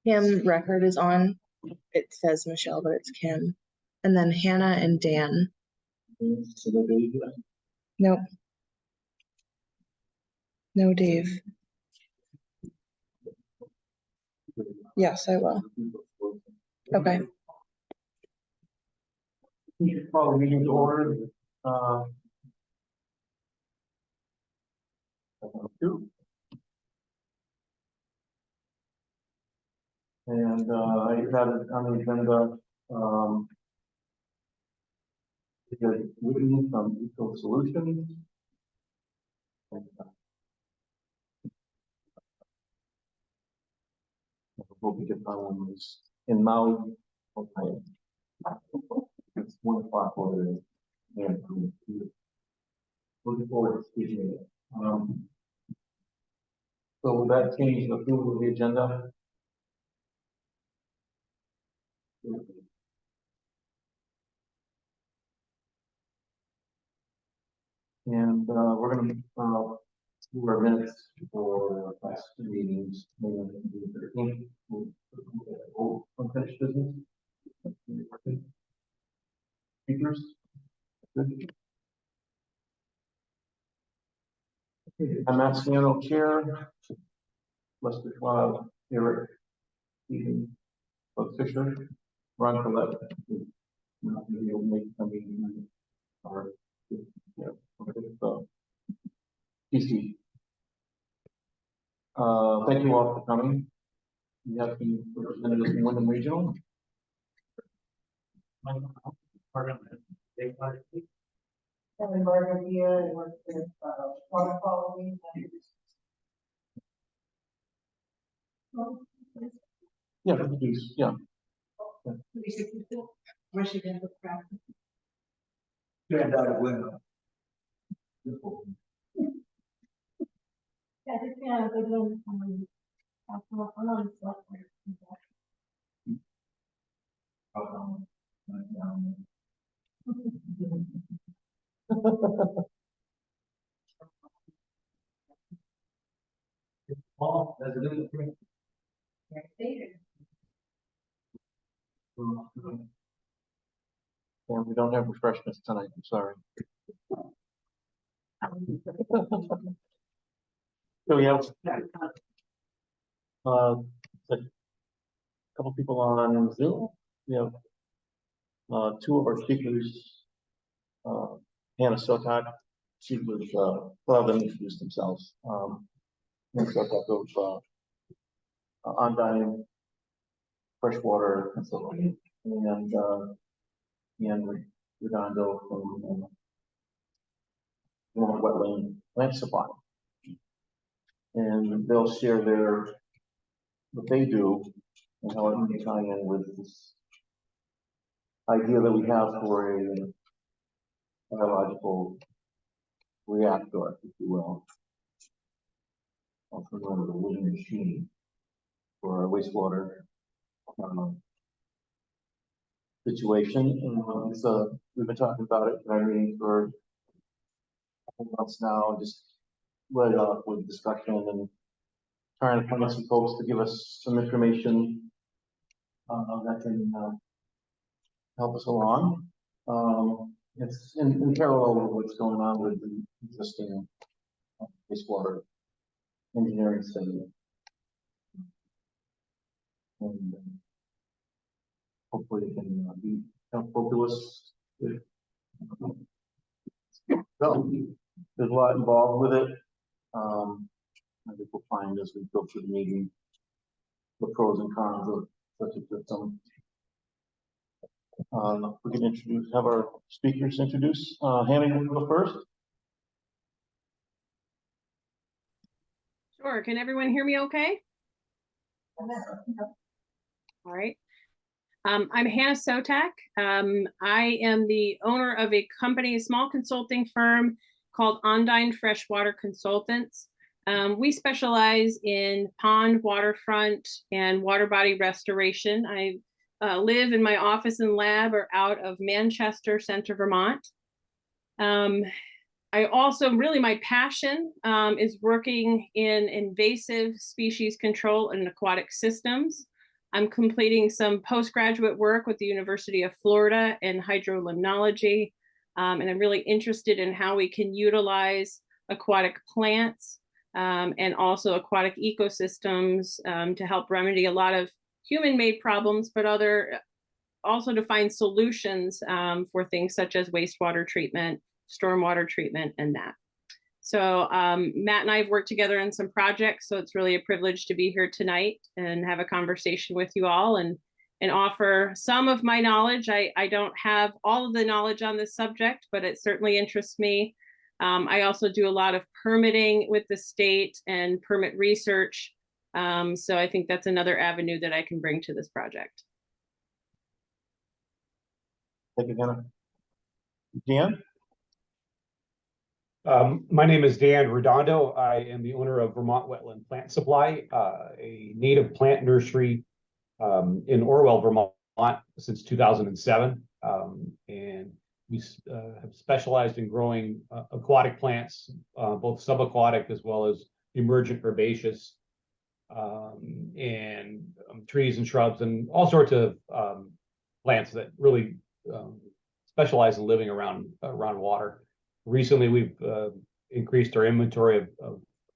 Kim record is on. It says Michelle, but it's Kim. And then Hannah and Dan. So no Dave yet? Nope. No Dave. Yes, I will. Okay. You should call the meeting to order. Two. And I had it on the agenda, because Whitney from Eco Solutions. And, I hope we get on this in Maui. Okay. It's 1 o'clock over there. And looking forward to speaking it. So will that change the approval of the agenda? And we're going to do our minutes for last two meetings. Unfinished business. Speakers. Good. I'm Matt Scannell, Chair. Lester Schwab, Eric, Stephen, Bud Fisher, Ron Collette. Not going to be able to make the meeting. Or, yeah, so, PC. Thank you all for coming. We have some representatives from Wyndham Regional. Kevin Barber here, and works with water quality. Yeah, please, yeah. Michigan for practice. Stand out of window. Yeah, just yeah, they're doing I'm on software. Paul, that's a good thing. Yeah, we don't have refreshments tonight, I'm sorry. So we have a couple people on Zoom. We have two of our speakers, Hannah Sotak. She was, well, them introduce themselves. Hannah Sotak of Undyne Freshwater Consulting, and Redondo from Wetland Plant Supply. And they'll share what they do and how it can tie in with this idea that we have for a biological reactor, if you will, also known as a living machine for our wastewater situation. And so we've been talking about it in our meeting for a couple months now, just led up with discussion and trying to find some folks to give us some information that can help us along. It's in parallel with what's going on with the existing wastewater engineering study. And hopefully it can be helpful to us. So there's a lot involved with it. I think we'll find as we go through the meeting the pros and cons of such a system. We can have our speakers introduce. Hannah, you want to go first? Sure. Can everyone hear me okay? All right. I'm Hannah Sotak. I am the owner of a company, a small consulting firm called Undyne Freshwater Consultants. We specialize in pond, waterfront, and water body restoration. I live in my office and lab are out of Manchester Center, Vermont. I also, really my passion is working in invasive species control and aquatic systems. I'm completing some postgraduate work with the University of Florida in hydrolimnology. And I'm really interested in how we can utilize aquatic plants and also aquatic ecosystems to help remedy a lot of human-made problems, but also to find solutions for things such as wastewater treatment, stormwater treatment, and that. So Matt and I have worked together in some projects, so it's really a privilege to be here tonight and have a conversation with you all and offer some of my knowledge. I don't have all of the knowledge on this subject, but it certainly interests me. I also do a lot of permitting with the state and permit research. So I think that's another avenue that I can bring to this project. Thank you, Hannah. Dan? My name is Dan Redondo. I am the owner of Vermont Wetland Plant Supply, a native plant nursery in Orwell, Vermont, since 2007. And we have specialized in growing aquatic plants, both subaquatic as well as emergent herbaceous, and trees and shrubs and all sorts of plants that really specialize in living around water. Recently, we've increased our inventory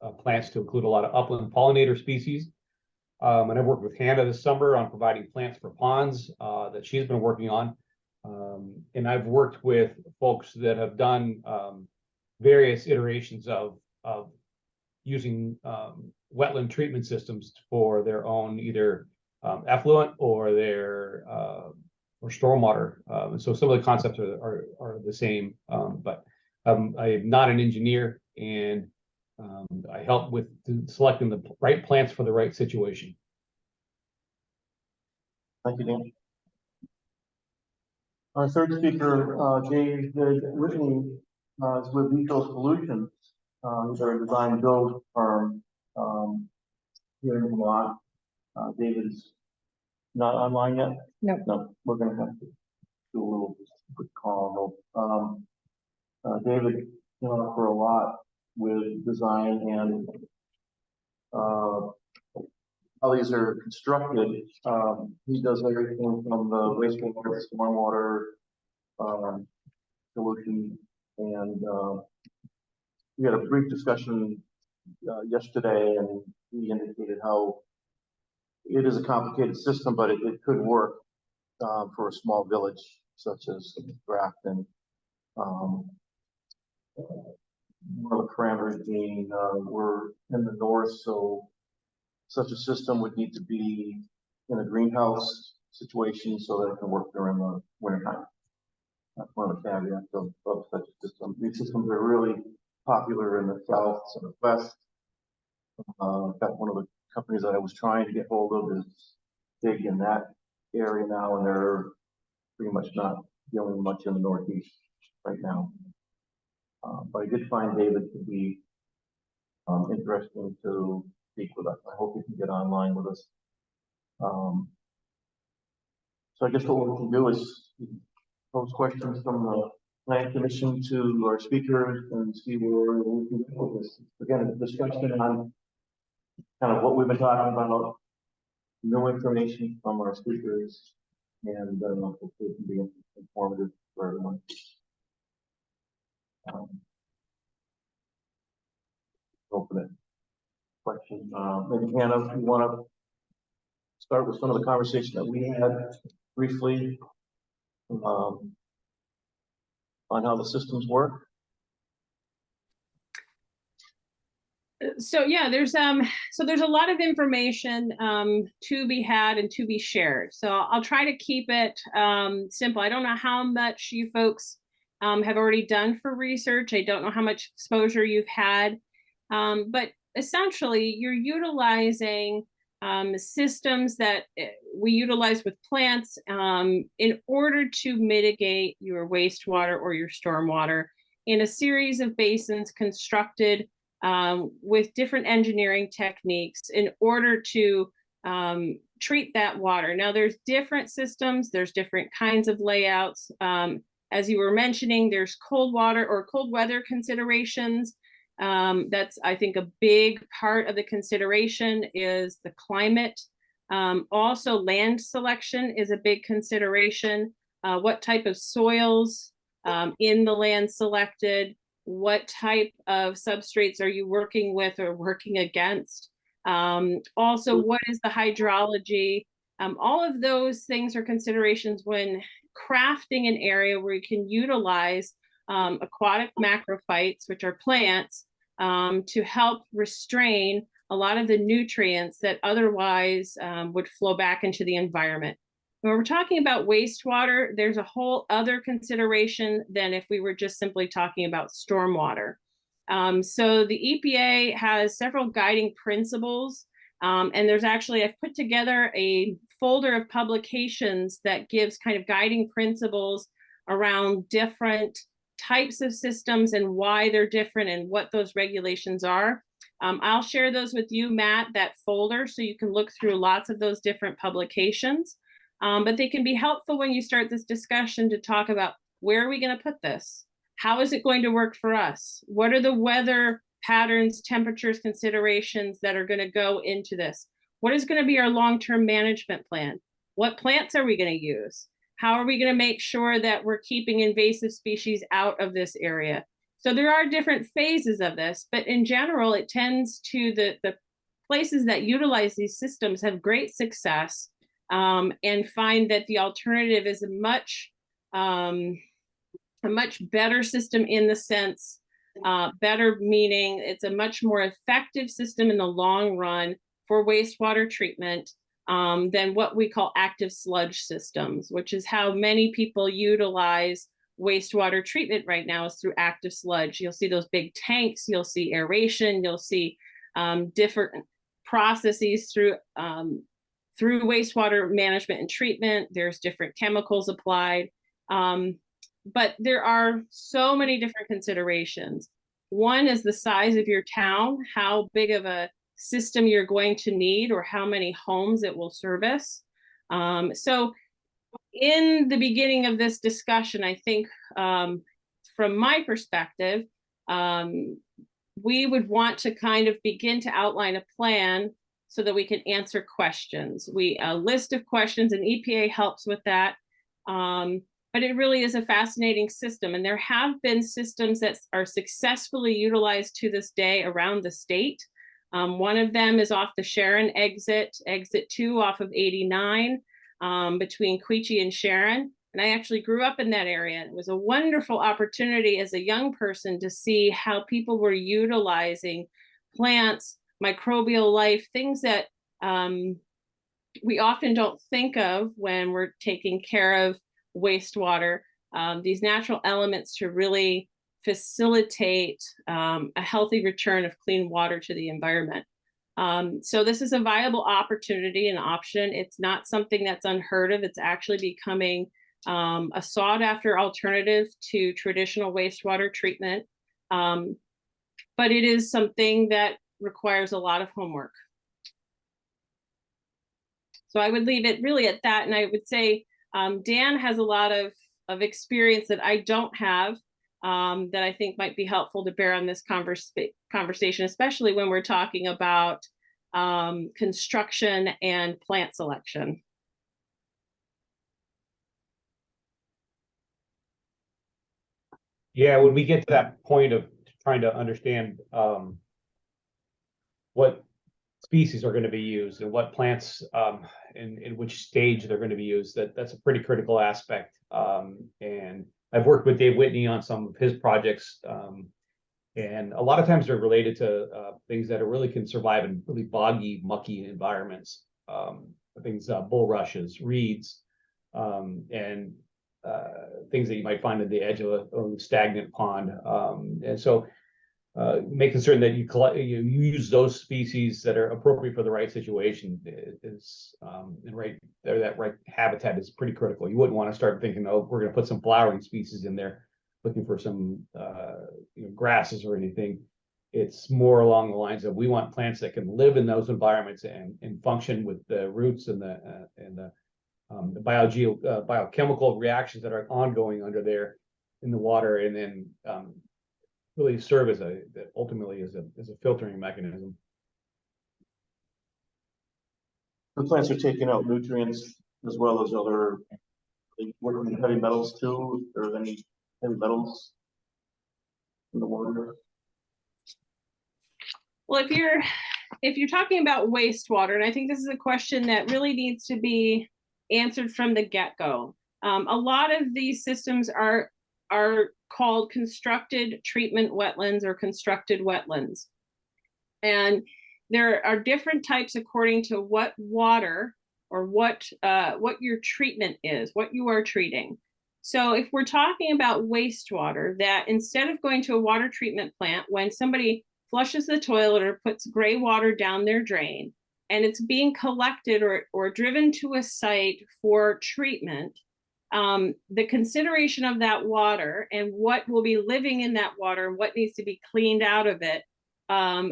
of plants to include a lot of upland pollinator species. And I've worked with Hannah this summer on providing plants for ponds that she's been working on. And I've worked with folks that have done various iterations of using wetland treatment systems for their own either effluent or their or stormwater. And so some of the concepts are the same, but I'm not an engineer, and I help with selecting the right plants for the right situation. Thank you, Dan. Our third speaker, David Whitney, is with Eco Solutions. He's our design build firm here in Vermont. David's not online yet? No. No, we're going to have to do a little quick call. David can offer a lot with design and how these are constructed. He does everything from the wastewater, stormwater solution, and we had a brief discussion yesterday, and he indicated how it is a complicated system, but it could work for a small village such as Grafton. One of the parameters being we're in the north, so such a system would need to be in a greenhouse situation so that it can work during the wintertime. That's one of the caveats of such a system. These systems are really popular in the south and the west. In fact, one of the companies that I was trying to get hold of is big in that area now, and they're pretty much not dealing much in the northeast right now. But I did find David to be interesting to speak with us. I hope he can get online with us. So I guess what we can do is pose questions from the Plan Commission to our speakers and see where we can go with this. Again, a discussion on kind of what we've been talking about, new information from our speakers, and hopefully it can be informative for everyone. Open it. Question. Maybe Hannah, if you want to start with some of the conversation that we had briefly on how the systems work. So yeah, there's a lot of information to be had and to be shared. So I'll try to keep it simple. I don't know how much you folks have already done for research. I don't know how much exposure you've had, but essentially you're utilizing systems that we utilize with plants in order to mitigate your wastewater or your stormwater in a series of basins constructed with different engineering techniques in order to treat that water. Now there's different systems, there's different kinds of layouts. As you were mentioning, there's cold water or cold weather considerations. That's, I think, a big part of the consideration is the climate Also, land selection is a big consideration. What type of soils in the land selected? What type of substrates are you working with or working against? Also, what is the hydrology? All of those things are considerations when crafting an area where you can utilize aquatic macrophytes, which are plants, to help restrain a lot of the nutrients that otherwise would flow back into the environment. When we're talking about wastewater, there's a whole other consideration than if we were just simply talking about stormwater. So the EPA has several guiding principles, and there's actually, I've put together a folder of publications that gives kind of guiding principles around different types of systems and why they're different and what those regulations are. I'll share those with you, Matt, that folder, so you can look through lots of those different publications. But they can be helpful when you start this discussion to talk about, where are we going to put this? How is it going to work for us? What are the weather patterns, temperatures, considerations that are going to go into this? What is going to be our long-term management plan? What plants are we going to use? How are we going to make sure that we're keeping invasive species out of this area? So there are different phases of this, but in general, it tends to the places that utilize these systems have great success, and find that the alternative is a much better system, in the sense, better meaning it's a much more effective system in the long run for wastewater treatment than what we call active sludge systems, which is how many people utilize wastewater treatment right now, is through active sludge. You'll see those big tanks, you'll see aeration, you'll see different processes through wastewater management and treatment. There's different chemicals applied. But there are so many different considerations. One is the size of your town, how big of a system you're going to need, or how many homes it will service. So in the beginning of this discussion, I think from my perspective, we would want to kind of begin to outline a plan so that we can answer questions. A list of questions, and EPA helps with that. But it really is a fascinating system. And there have been systems that are successfully utilized to this day around the state. One of them is off the Sharon exit 2 off of 89, between Quechee and Sharon. And I actually grew up in that area. It was a wonderful opportunity as a young person to see how people were utilizing plants, microbial life, things that we often don't think of when we're taking care of wastewater, these natural elements to really facilitate a healthy return of clean water to the environment. So this is a viable opportunity and option. It's not something that's unheard of. It's actually becoming a sought after alternative to traditional wastewater treatment. But it is something that requires a lot of homework. So I would leave it really at that. And I would say Dan has a lot of experience that I don't have, that I think might be helpful to bear on this conversation, especially when we're talking about construction and plant selection. Yeah, when we get to that point of trying to understand what species are going to be used and what plants in which stage they're going to be used, that's a pretty critical aspect. And I've worked with Dave Whitney on some of his projects, and a lot of times they're related to things that really can survive in really boggy, mucky environments. Things, bulrushes, reeds, and things that you might find at the edge of a stagnant pond. And so making certain that you use those species that are appropriate for the right situation is and that right habitat is pretty critical. You wouldn't want to start thinking, oh, we're going to put some flowering species in there, looking for some grasses or anything. It's more along the lines of, we want plants that can live in those environments and function with the roots and the biochemical reactions that are ongoing under there in the water, and then really serve as ultimately as a filtering mechanism. the plants are taking out nutrients as well as other, like, working with heavy metals too, if there's any heavy metals in the water. Well, if you're talking about wastewater, and I think this is a question that really needs to be answered from the get-go. A lot of these systems are called constructed treatment wetlands or constructed wetlands. And there are different types according to what water or what your treatment is, what you are treating. So if we're talking about wastewater, that instead of going to a water treatment plant, when somebody flushes the toilet or puts gray water down their drain, and it's being collected or driven to a site for treatment, the consideration of that water and what will be living in that water and what needs to be cleaned out of it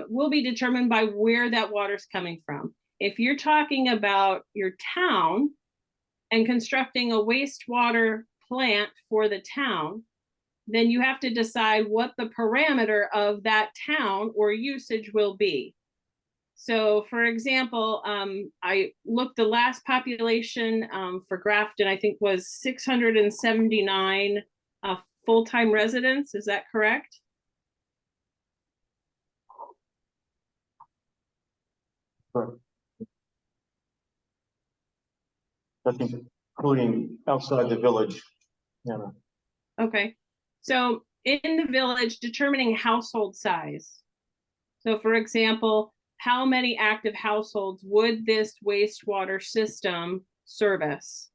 will be determined by where that water is coming from. If you're talking about your town and constructing a wastewater plant for the town, then you have to decide what the parameter of that town or usage will be. So for example, I looked, the last population for Grafton, I think was 679 full-time residents. Is that correct? Correct. I think including outside the village, you know. Okay, so in the village, determining household size. So for example, how many active households would this wastewater system service?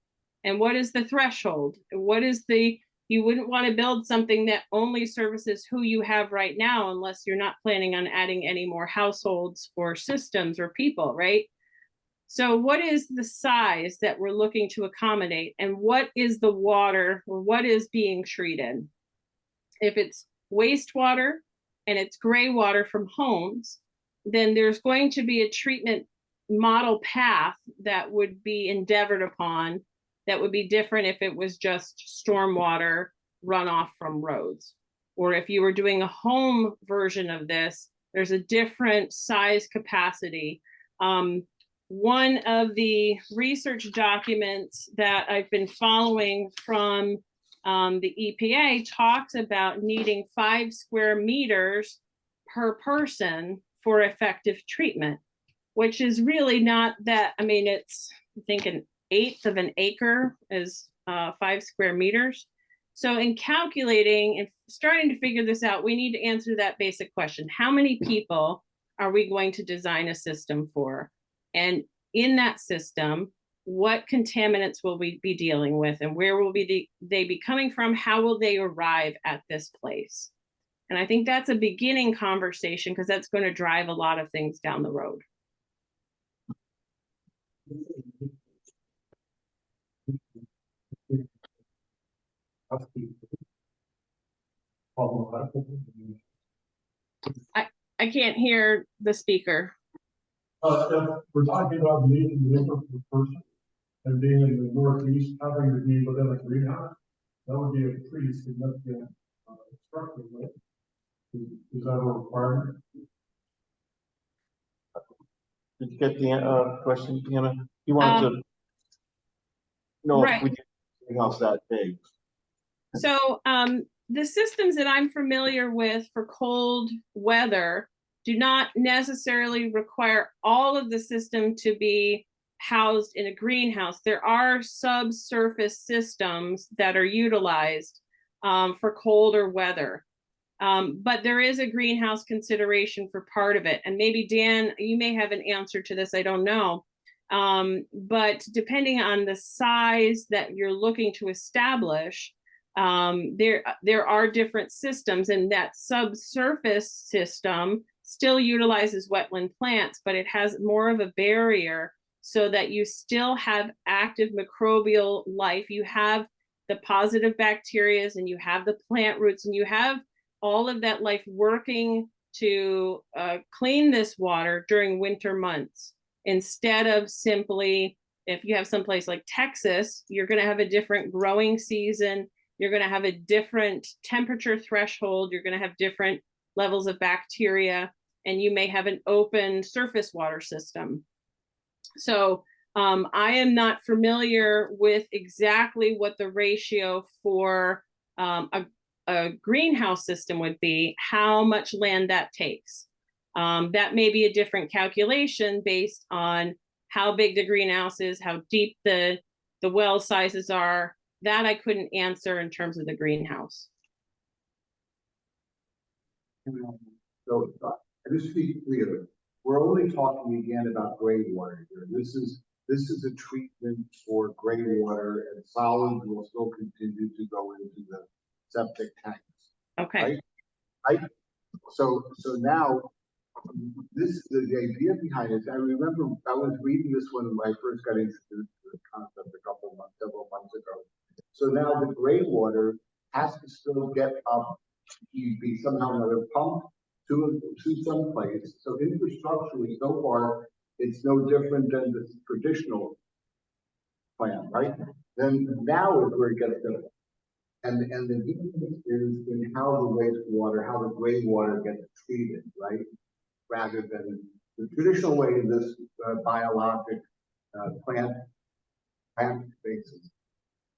And what is the threshold? What is you wouldn't want to build something that only services who you have right now unless you're not planning on adding any more households or systems or people, right? So what is the size that we're looking to accommodate, and what is the water or what is being treated? If it's wastewater and it's gray water from homes, then there's going to be a treatment model path that would be endeavored upon that would be different if it was just stormwater runoff from roads. Or if you were doing a home version of this, there's a different size capacity. One of the research documents that I've been following from the EPA talks about needing 5 square meters per person for effective treatment, which is really not that, I mean, it's, I think, an eighth of an acre is 5 square meters. So in calculating and starting to figure this out, we need to answer that basic question. How many people are we going to design a system for? And in that system, what contaminants will we be dealing with, and where will they be coming from? How will they arrive at this place? And I think that's a beginning conversation, because that's going to drive a lot of things down the road. I can't hear the speaker. If we're talking about meeting the difference of person and being in the northeast, having to be within a greenhouse, that would be a pretty significant structure, right? Is that a requirement? Did you get the question, Deanna? You wanted to know right. if we did anything else that big. So the systems that I'm familiar with for cold weather do not necessarily require all of the system to be housed in a greenhouse. There are subsurface systems that are utilized for colder weather. But there is a greenhouse consideration for part of it. And maybe Dan, you may have an answer to this, I don't know. But depending on the size that you're looking to establish, there are different systems, and that subsurface system still utilizes wetland plants, but it has more of a barrier so that you still have active microbial life. You have the positive bacteria, and you have the plant roots, and you have all of that life working to clean this water during winter months, instead of simply, if you have someplace like Texas, you're going to have a different growing season, you're going to have a different temperature threshold, you're going to have different levels of bacteria, and you may have an open surface water system. So I am not familiar with exactly what the ratio for a greenhouse system would be, how much land that takes. That may be a different calculation based on how big the greenhouse is, how deep the well sizes are. That I couldn't answer in terms of the greenhouse. So, just to be clear, we're only talking again about gray water here. This is a treatment for gray water, and solids will still continue to go into the septic tanks. Okay. Right? So now, this is the idea behind it. I remember I was reading this when I first got introduced to the concept several months ago. So now the gray water has to still get up, be somehow another pump to some place. So infrastructurally, so far, it's no different than the traditional plan, right? Then now is where it gets different. And the difference is in how the wastewater, how the gray water gets treated, right? Rather than the traditional way, this biologic plant basis.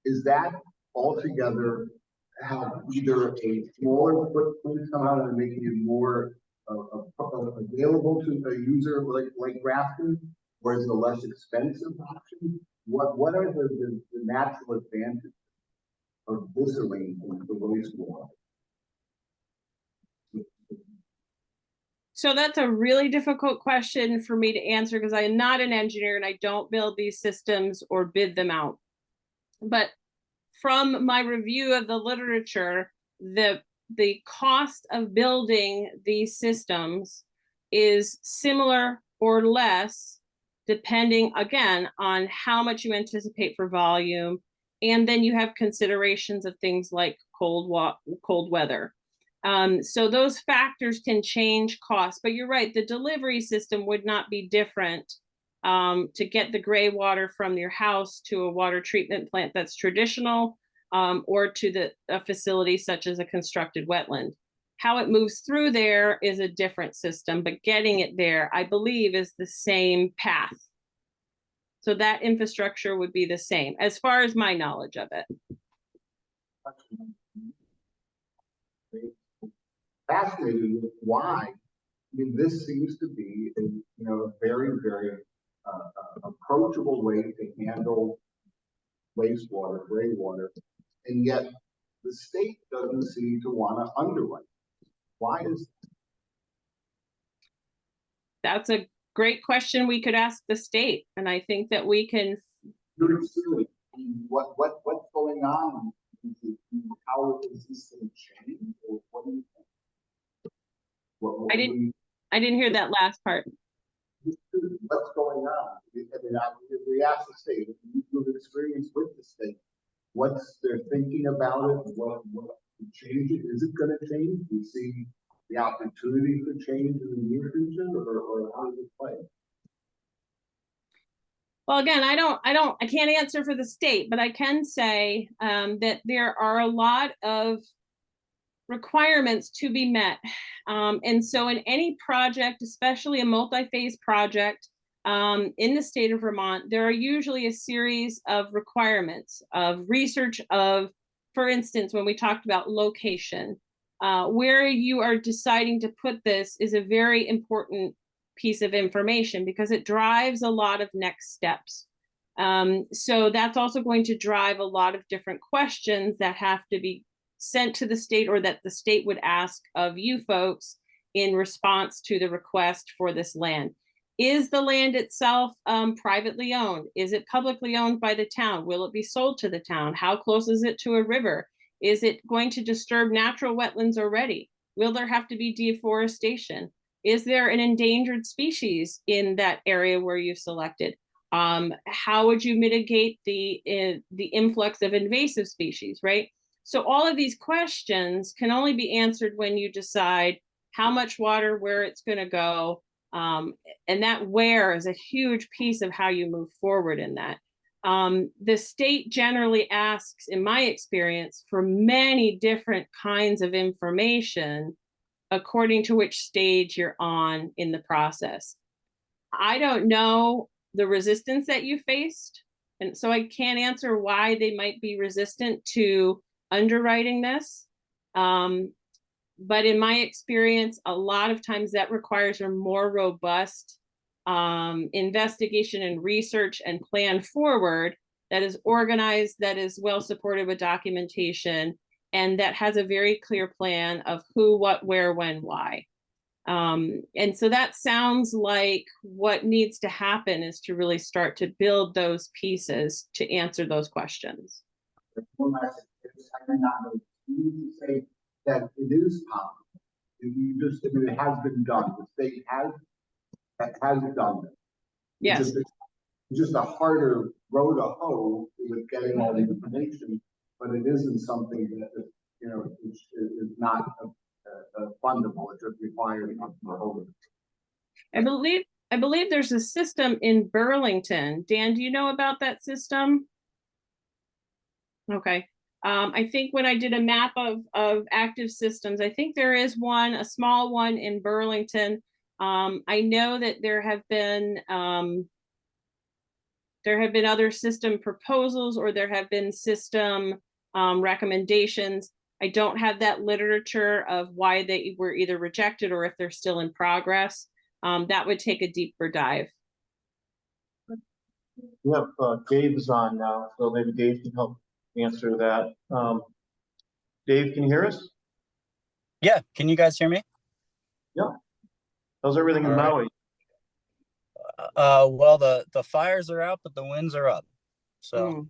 Is that altogether have either a smaller footprint somehow and making it more available to a user like Grafton, or is it a less expensive option? What are the natural advantages of this arrangement for wastewater? So that's a really difficult question for me to answer because I am not an engineer and I don't build these systems or bid them out. But from my review of the literature, the cost of building these systems is similar or less, depending again on how much you anticipate for volume. And then you have considerations of things like cold weather. So those factors can change costs, but you're right, the delivery system would not be different to get the gray water from your house to a water treatment plant that's traditional, or to a facility such as a constructed wetland. How it moves through there is a different system, but getting it there, I believe, is the same path. So that infrastructure would be the same, as far as my knowledge of it. Fascinated with why. I mean, this seems to be a very, very approachable way to handle wastewater, gray water, and yet the state doesn't seem to want to underwrite. Why is that? That's a great question we could ask the state, and I think that we can. What's going on? How is this going to change? Or what do you think? I didn't hear that last part. What's going on? I mean, if we ask the state, if you've experience with the state, what's their thinking about it? What changes? Is it going to change? Do you see the opportunity for change in the near future, or how does it play? Well, again, I can't answer for the state, but I can say that there are a lot of requirements to be met. And so in any project, especially a multi-phase project in the state of Vermont, there are usually a series of requirements of research of, for instance, when we talked about location, where you are deciding to put this is a very important piece of information because it drives a lot of next steps. So that's also going to drive a lot of different questions that have to be sent to the state or that the state would ask of you folks in response to the request for this land. Is the land itself privately owned? Is it publicly owned by the town? Will it be sold to the town? How close is it to a river? Is it going to disturb natural wetlands already? Will there have to be deforestation? Is there an endangered species in that area where you selected? How would you mitigate the influx of invasive species, right? So all of these questions can only be answered when you decide how much water, where it's going to go. And that where is a huge piece of how you move forward in that. The state generally asks, in my experience, for many different kinds of information according to which stage you're on in the process. I don't know the resistance that you faced. And so I can't answer why they might be resistant to underwriting this. But in my experience, a lot of times that requires a more robust investigation and research and plan forward that is organized, that is well supported with documentation, and that has a very clear plan of who, what, where, when, why. And so that sounds like what needs to happen is to really start to build those pieces to answer those questions. One last thing, I may not know, you need to say that it is possible. You just, I mean, it has been done, the state has done it. Yes. It's just a harder road to hoe with getting all the information, but it isn't something that, you know, is not fundable, it just requires a whole. I believe there's a system in Burlington. Dan, do you know about that system? Okay. I think when I did a map of active systems, I think there is one, a small one in Burlington. I know that there have been other system proposals, or there have been system recommendations. I don't have that literature of why they were either rejected or if they're still in progress. That would take a deeper dive. We have Dave is on now, so maybe Dave can help answer that. Dave, can you hear us? Yeah, can you guys hear me? How's everything in All Maui? Well, the fires are out, but the winds are up. So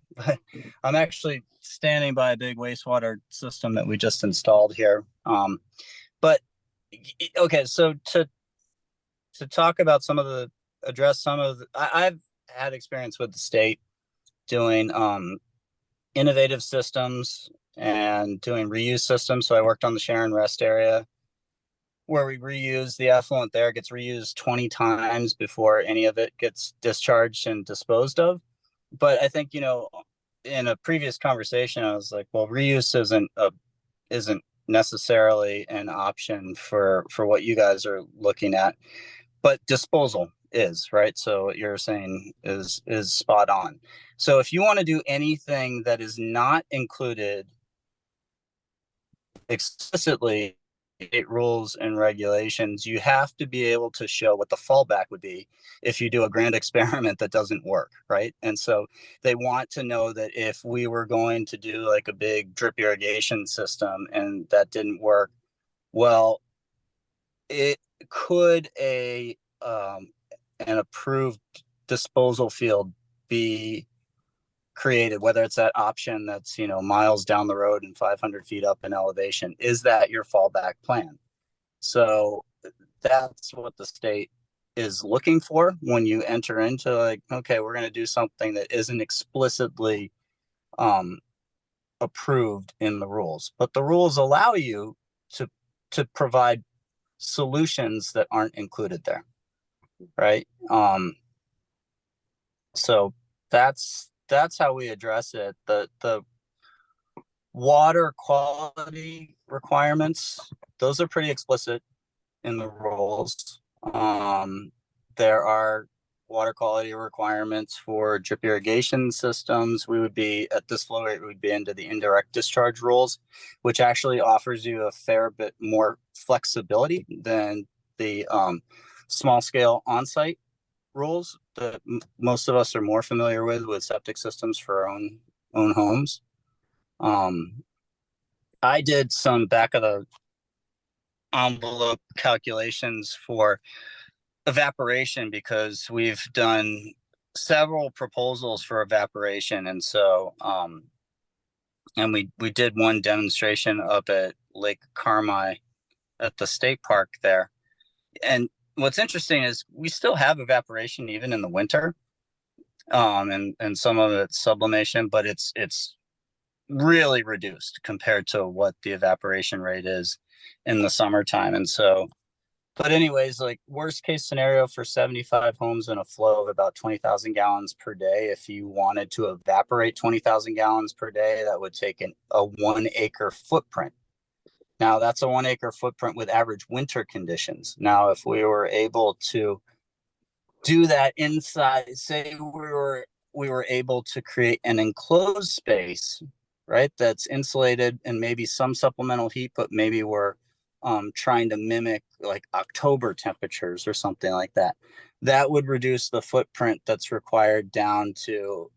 I'm actually standing by a big wastewater system that we just installed here. But okay, so to talk about address some of the, I've had experience with the state doing innovative systems and doing reuse systems. So I worked on the Sharon Rest area where we reuse the effluent there, gets reused 20 times before any of it gets discharged and disposed of. But I think, you know, in a previous conversation, I was like, well, reuse isn't necessarily an option for what you guys are looking at, but disposal is, right? So what you're saying is spot on. So if you want to do anything that is not included explicitly state rules and regulations, you have to be able to show what the fallback would be if you do a grand experiment that doesn't work, right? And so they want to know that if we were going to do like a big drip irrigation system and that didn't work, well, it could an approved disposal field be created, whether it's that option that's, you know, miles down the road and 500 feet up in elevation. Is that your fallback plan? So that's what the state is looking for when you enter into, like, okay, we're going to do something that isn't explicitly approved in the rules, but the rules allow you to provide solutions that aren't included there, right? So that's how we address it. The water quality requirements, those are pretty explicit in the rules. There are water quality requirements for drip irrigation systems. We would be at this flow rate, we would be into the indirect discharge rules, which actually offers you a fair bit more flexibility than the small scale on-site rules that most of us are more familiar with septic systems for our own homes. I did some back of the envelope calculations for evaporation because we've done several proposals for evaporation, and so and we did one demonstration up at Lake Carmi at the state park there. And what's interesting is we still have evaporation even in the winter, and some of it's sublimation, but it's really reduced compared to what the evaporation rate is in the summertime. And so, but anyways, like worst case scenario for 75 homes in a flow of about 20,000 gallons per day. If you wanted to evaporate 20,000 gallons per day, that would take a 1 acre footprint. Now that's a 1 acre footprint with average winter conditions. Now, if we were able to do that inside, say we were able to create an enclosed space, right? That's insulated and maybe some supplemental heat, but maybe we're trying to mimic like October temperatures or something like that. That would reduce the footprint that's required down to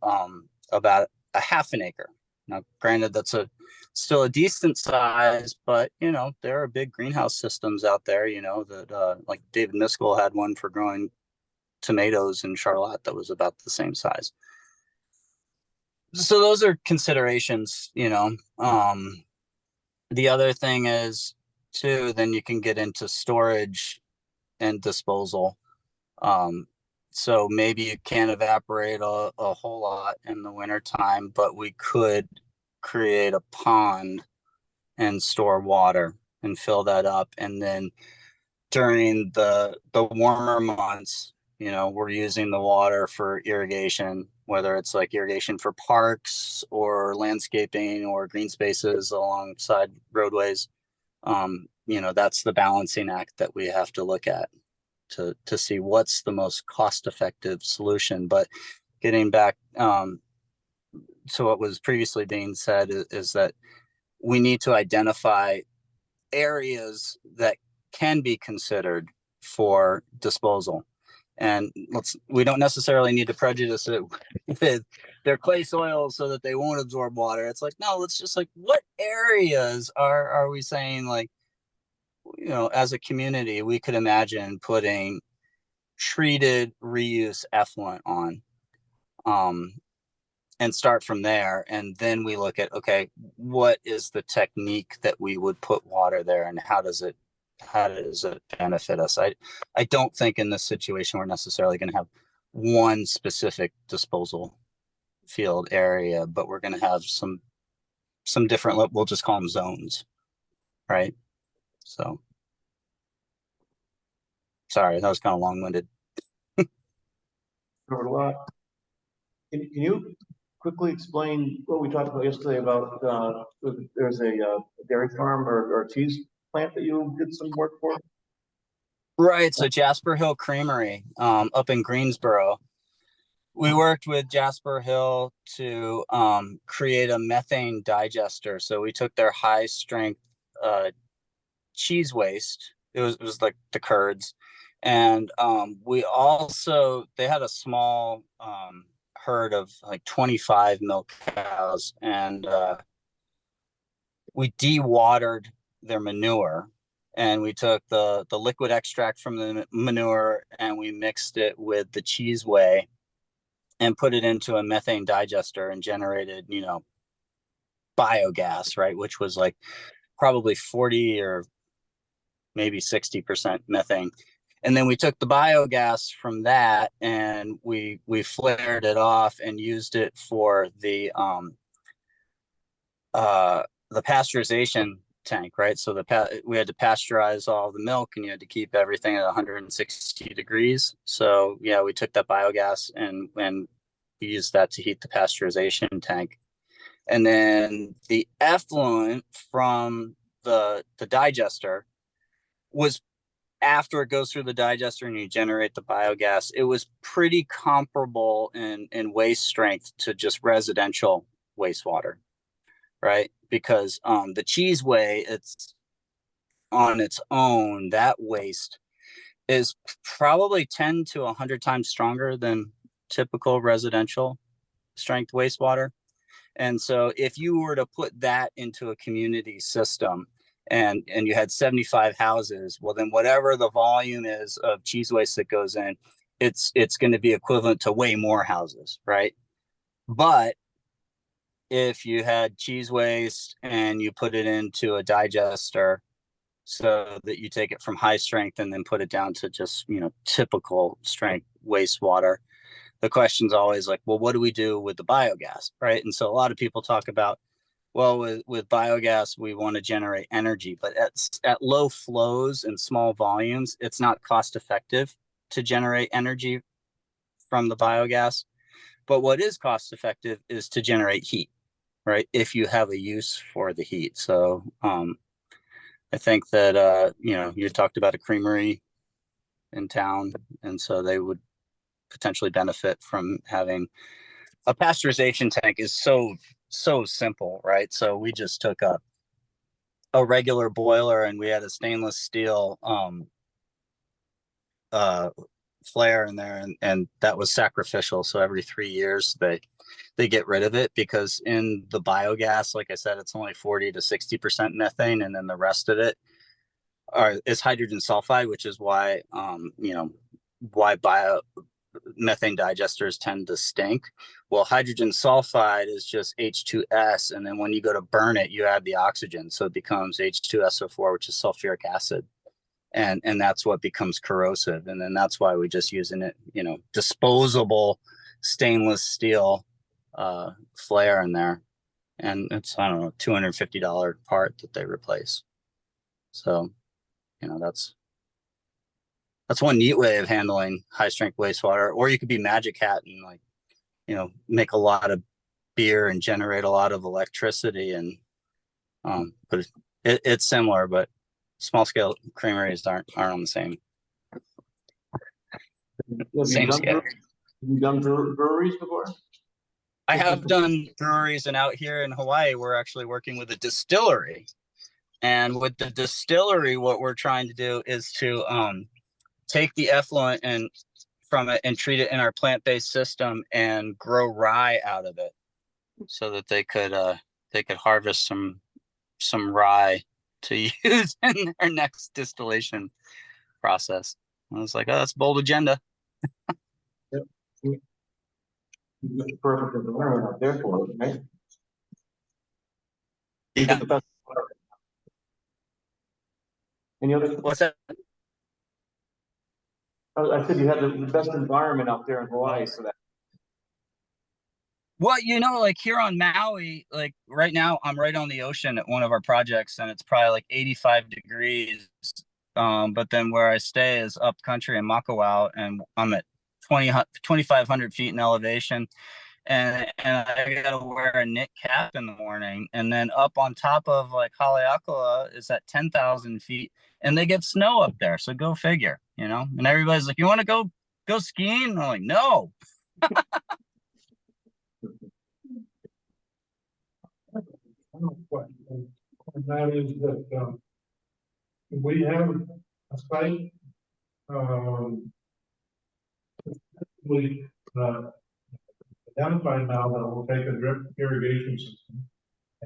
about a half an acre. Now, granted, that's still a decent size, but you know, there are big greenhouse systems out there, you know, that like David Miskell had one for growing tomatoes in Charlotte that was about the same size. So those are considerations, you know. The other thing is too, then you can get into storage and disposal. So maybe you can't evaporate a whole lot in the wintertime, but we could create a pond and store water and fill that up. And then during the warmer months, you know, we're using the water for irrigation, whether it's like irrigation for parks or landscaping or green spaces alongside roadways. You know, that's the balancing act that we have to look at to see what's the most cost-effective solution. But getting back to what was previously being said is that we need to identify areas that can be considered for disposal. And we don't necessarily need to prejudice it with their clay soil so that they won't absorb water. It's like, no, let's just like, what areas are we saying, like, you know, as a community, we could imagine putting treated reuse effluent on, and start from there. And then we look at, okay, what is the technique that we would put water there, and how does it benefit us? I don't think in this situation we're necessarily going to have one specific disposal field area, but we're going to have some different, we'll just call them zones, right? So sorry, that was kind of long-winded. Covered a lot. Can you quickly explain what we talked about yesterday about there's a dairy farm or cheese plant that you did some work for? Right. So Jasper Hill Creamery up in Greensboro. We worked with Jasper Hill to create a methane digester. So we took their high strength cheese waste. It was like the curds. And they had a small herd of like 25 milk cows, and we dewatered their manure, and we took the liquid extract from the manure and we mixed it with the cheese whey and put it into a methane digester and generated, you know, biogas, right? Which was like probably 40 or maybe 60% methane. And then we took the biogas from that and we flared it off and used it for the pasteurization tank, right? So we had to pasteurize all the milk, and you had to keep everything at 160 degrees. So yeah, we took that biogas and we used that to heat the pasteurization tank. And then the effluent from the digester was, after it goes through the digester and you generate the biogas, it was pretty comparable in waste strength to just residential wastewater, right? Because the cheese whey, it's on its own, that waste is probably 10 to 100 times stronger than typical residential strength wastewater. And so if you were to put that into a community system and you had 75 houses, well, then whatever the volume is of cheese waste that goes in, it's going to be equivalent to way more houses, right? But if you had cheese waste and you put it into a digester so that you take it from high strength and then put it down to just, you know, typical strength wastewater, the question's always like, well, what do we do with the biogas, right? And so a lot of people talk about, well, with biogas, we want to generate energy, but at low flows and small volumes, it's not cost effective to generate energy from the biogas. But what is cost effective is to generate heat, right? If you have a use for the heat. So I think that, you know, you talked about a creamery in town, and so they would potentially benefit from having a pasteurization tank is so simple, right? So we just took a regular boiler and we had a stainless steel flare in there, and that was sacrificial. So every 3 years they get rid of it, because in the biogas, like I said, it's only 40 to 60% methane, and then the rest of it is hydrogen sulfide, which is why why methane digesters tend to stink. Well, hydrogen sulfide is just H2S, and then when you go to burn it, you add the oxygen, so it becomes H2SO4, which is sulfuric acid, and that's what becomes corrosive. And then that's why we just using it, disposable stainless steel flare in there, and it's, I don't know, $250 part that they replace. So that's one neat way of handling high strength wastewater. Or you could be Magic Hat and make a lot of beer and generate a lot of electricity. And but it's similar, but small scale creameries aren't on the same scale. Have you done breweries before? I have done breweries, and out here in Hawaii, we're actually working with a distillery. And with the distillery, what we're trying to do is to take the effluent from it and treat it in our plant-based system and grow rye out of it, so that they could harvest some rye to use in their next distillation process. I was like, oh, that's a bold agenda. Perfect environment out there for it, right? You Yeah. get the best. Any other? What's that? I said you had the best environment out there in Hawaii for that. Well, like here on Maui, like right now, I'm right on the ocean at one of our projects, and it's probably like 85 degrees. But then where I stay is up country in Makawao, and I'm at 2,500 feet in elevation. And I gotta wear a knit cap in the morning. And then up on top of like Haleakala is at 10,000 feet, and they get snow up there. So go figure, and everybody's like, you want to go skiing? And I'm like, no. And that is that we have a site, we identified now that will take a drip irrigation system,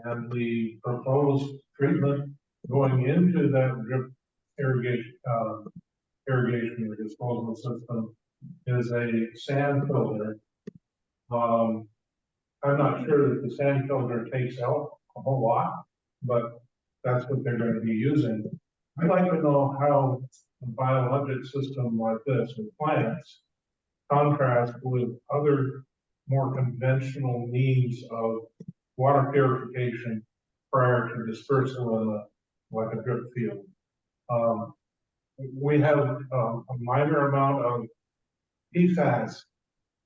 and the proposed treatment going into that drip irrigation or disposal system is a sand filter. I'm not sure that the sand filter takes out a whole lot, but that's what they're going to be using. I'd like to know how a biologic system like this with plants contrast with other more conventional means of water purification prior to dispersal in like a drip field. We have a minor amount of PFAS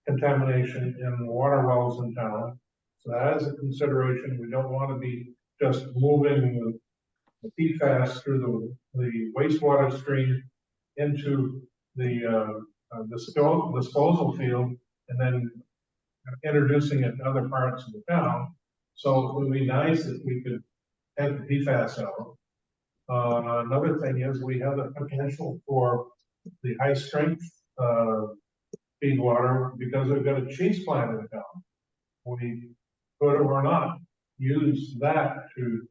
contamination in water wells in town. So that is a consideration. We don't want to be just moving the PFAS through the wastewater stream into the disposal field and then introducing it to other parts of the town. So it would be nice if we could have the PFAS out. Another thing is we have the potential for the high strength feed water because we've got a cheese plant in town. We could or not use that to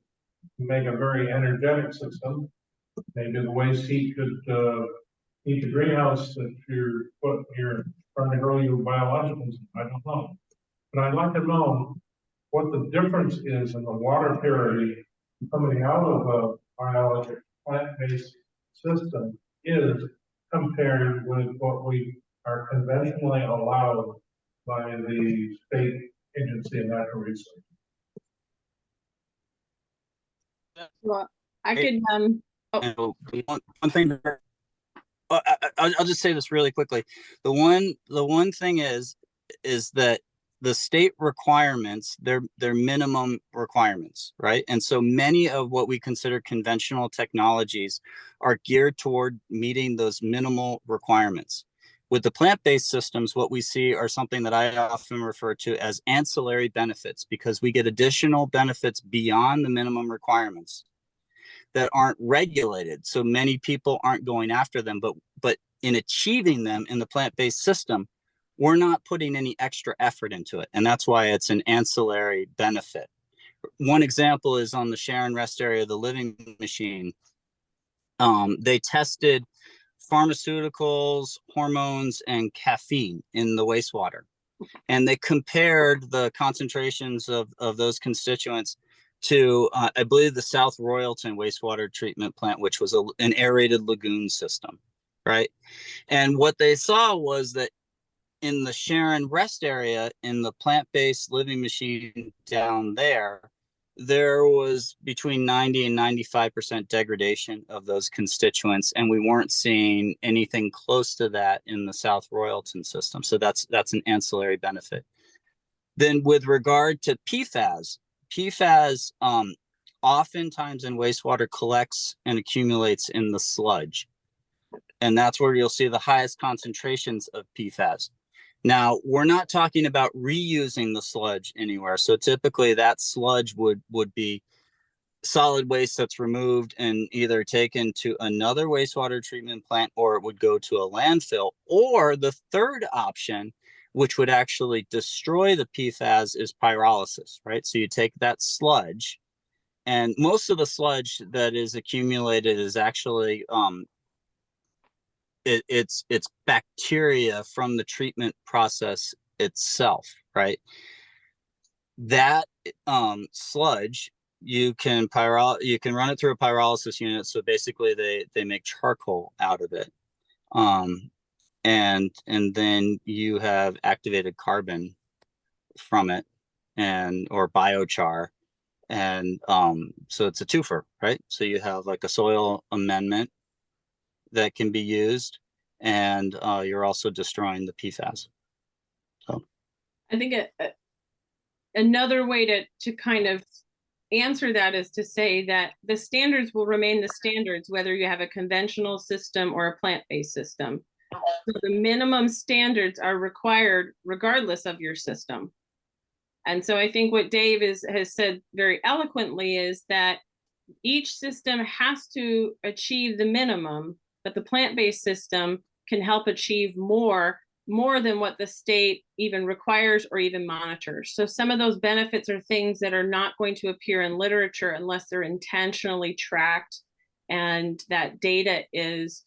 make a very energetic system. Maybe the waste heat could heat the greenhouse that you're trying to grow your biologicals. I don't know. But I'd like to know what the difference is in the water purity coming out of a biologic plant-based system is compared with what we are conventionally allowed by the state agency of natural resources. Well, I could, One thing, I'll just say this really quickly. The one thing is that the state requirements, they're minimum requirements, right? And so many of what we consider conventional technologies are geared toward meeting those minimal requirements. With the plant-based systems, what we see are something that I often refer to as ancillary benefits, because we get additional benefits beyond the minimum requirements that aren't regulated. So many people aren't going after them, but in achieving them in the plant-based system, we're not putting any extra effort into it. And that's why it's an ancillary benefit. One example is on the Sharon Rest Area, the Living Machine. They tested pharmaceuticals, hormones, and caffeine in the wastewater. And they compared the concentrations of those constituents to, I believe, the South Royalton wastewater treatment plant, which was an aerated lagoon system, right? And what they saw was that in the Sharon Rest Area, in the plant-based Living Machine down there was between 90 and 95% degradation of those constituents, and we weren't seeing anything close to that in the South Royalton system. So that's an ancillary benefit. Then with regard to PFAS, oftentimes in wastewater collects and accumulates in the sludge. And that's where you'll see the highest concentrations of PFAS. Now, we're not talking about reusing the sludge anywhere. So typically that sludge would be solid waste that's removed and either taken to another wastewater treatment plant, or it would go to a landfill. Or the third option, which would actually destroy the PFAS, is pyrolysis, right? So you take that sludge, and most of the sludge that is accumulated is actually it's bacteria from the treatment process itself, right? That sludge, you can run it through a pyrolysis unit. So basically they make charcoal out of it. And then you have activated carbon from it, or biochar. And so it's a twofer, right? So you have like a soil amendment that can be used, and you're also destroying the PFAS. So I think another way to kind of answer that is to say that the standards will remain the standards, whether you have a conventional system or a plant-based system. So the minimum standards are required regardless of your system. And so I think what Dave has said very eloquently is that each system has to achieve the minimum, but the plant-based system can help achieve more than what the state even requires or even monitors. So some of those benefits are things that are not going to appear in literature unless they're intentionally tracked and that data is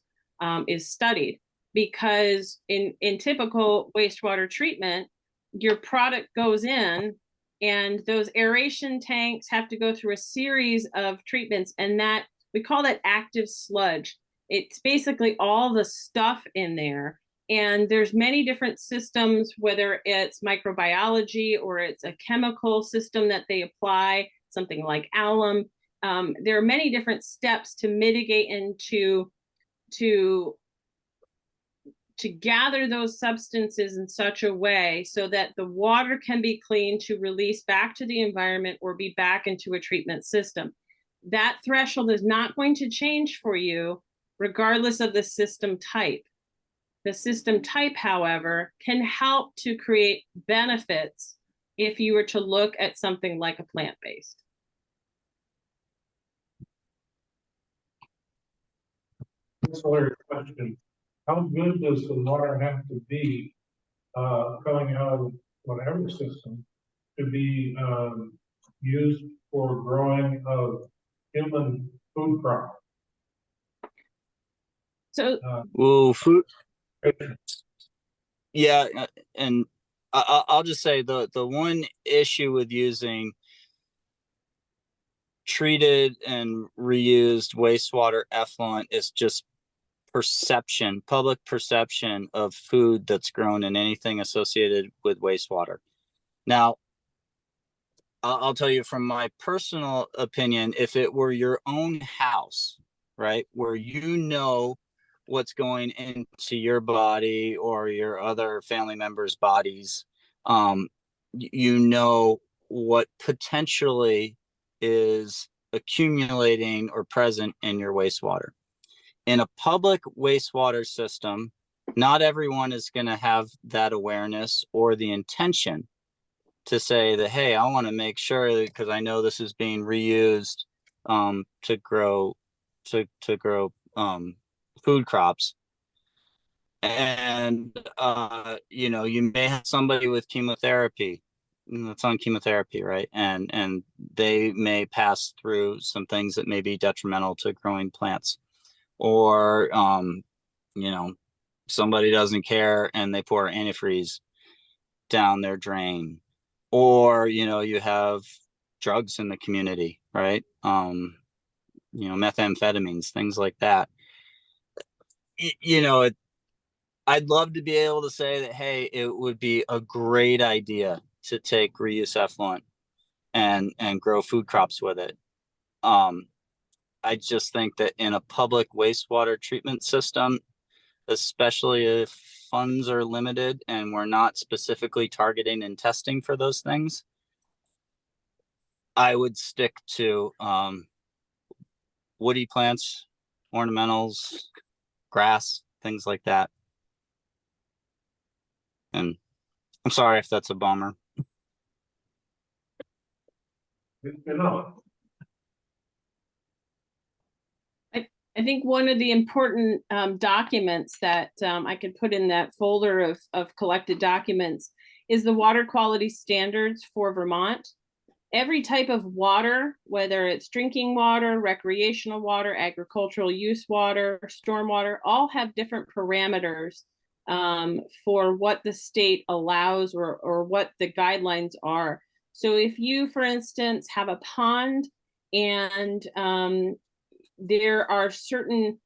studied. Because in typical wastewater treatment, your product goes in and those aeration tanks have to go through a series of treatments, and that we call that active sludge. It's basically all the stuff in there. And there's many different systems, whether it's microbiology or it's a chemical system that they apply, something like alum. There are many different steps to mitigate and to gather those substances in such a way so that the water can be clean to release back to the environment or be back into a treatment system. That threshold is not going to change for you regardless of the system type. The system type, however, can help to create benefits if you were to look at something like a plant-based. Ancillary question, how good does the water have to be coming out of whatever system to be used for growing of human food crops? So, food. Yeah, and I'll just say the one issue with using treated and reused wastewater effluent is just public perception of food that's grown in anything associated with wastewater. Now, I'll tell you from my personal opinion, if it were your own house, right, where you know what's going into your body or your other family members' bodies, you know what potentially is accumulating or present in your wastewater. In a public wastewater system, Not everyone is going to have that awareness or the intention to say that, hey, I want to make sure, because I know this is being reused to grow food crops. And you know, you may have somebody with chemotherapy that's on chemotherapy, right? And they may pass through some things that may be detrimental to growing plants. Or you know, somebody doesn't care and they pour antifreeze down their drain. Or, you know, you have drugs in the community, right? You know, methamphetamines, things like that. You know, I'd love to be able to say that, hey, it would be a great idea to take reuse effluent and grow food crops with it. I just think that in a public wastewater treatment system, especially if funds are limited and we're not specifically targeting and testing for those things, I would stick to woody plants, ornamentals, grass, things like that. And I'm sorry if that's a bummer. Enough. I think one of the important documents that I could put in that folder of collected documents is the water quality standards for Vermont. Every type of water, whether it's drinking water, recreational water, agricultural use water, stormwater, all have different parameters for what the state allows or what the guidelines are. So if you, for instance, have a pond and there are certain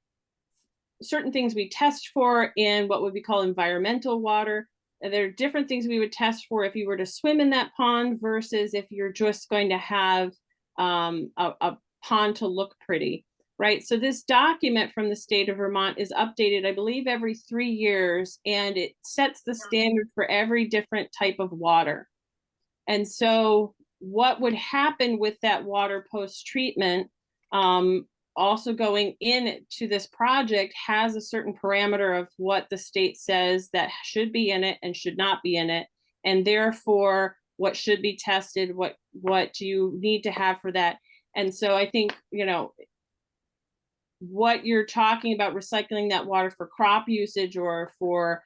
things we test for in what would be called environmental water. There are different things we would test for if you were to swim in that pond versus if you're just going to have a pond to look pretty, right? So this document from the state of Vermont is updated, I believe, every 3 years, and it sets the standard for every different type of water. And so what would happen with that water post-treatment, also going into this project, has a certain parameter of what the state says that should be in it and should not be in it, and therefore what should be tested, what you need to have for that. And so I think, you know, what you're talking about, recycling that water for crop usage or for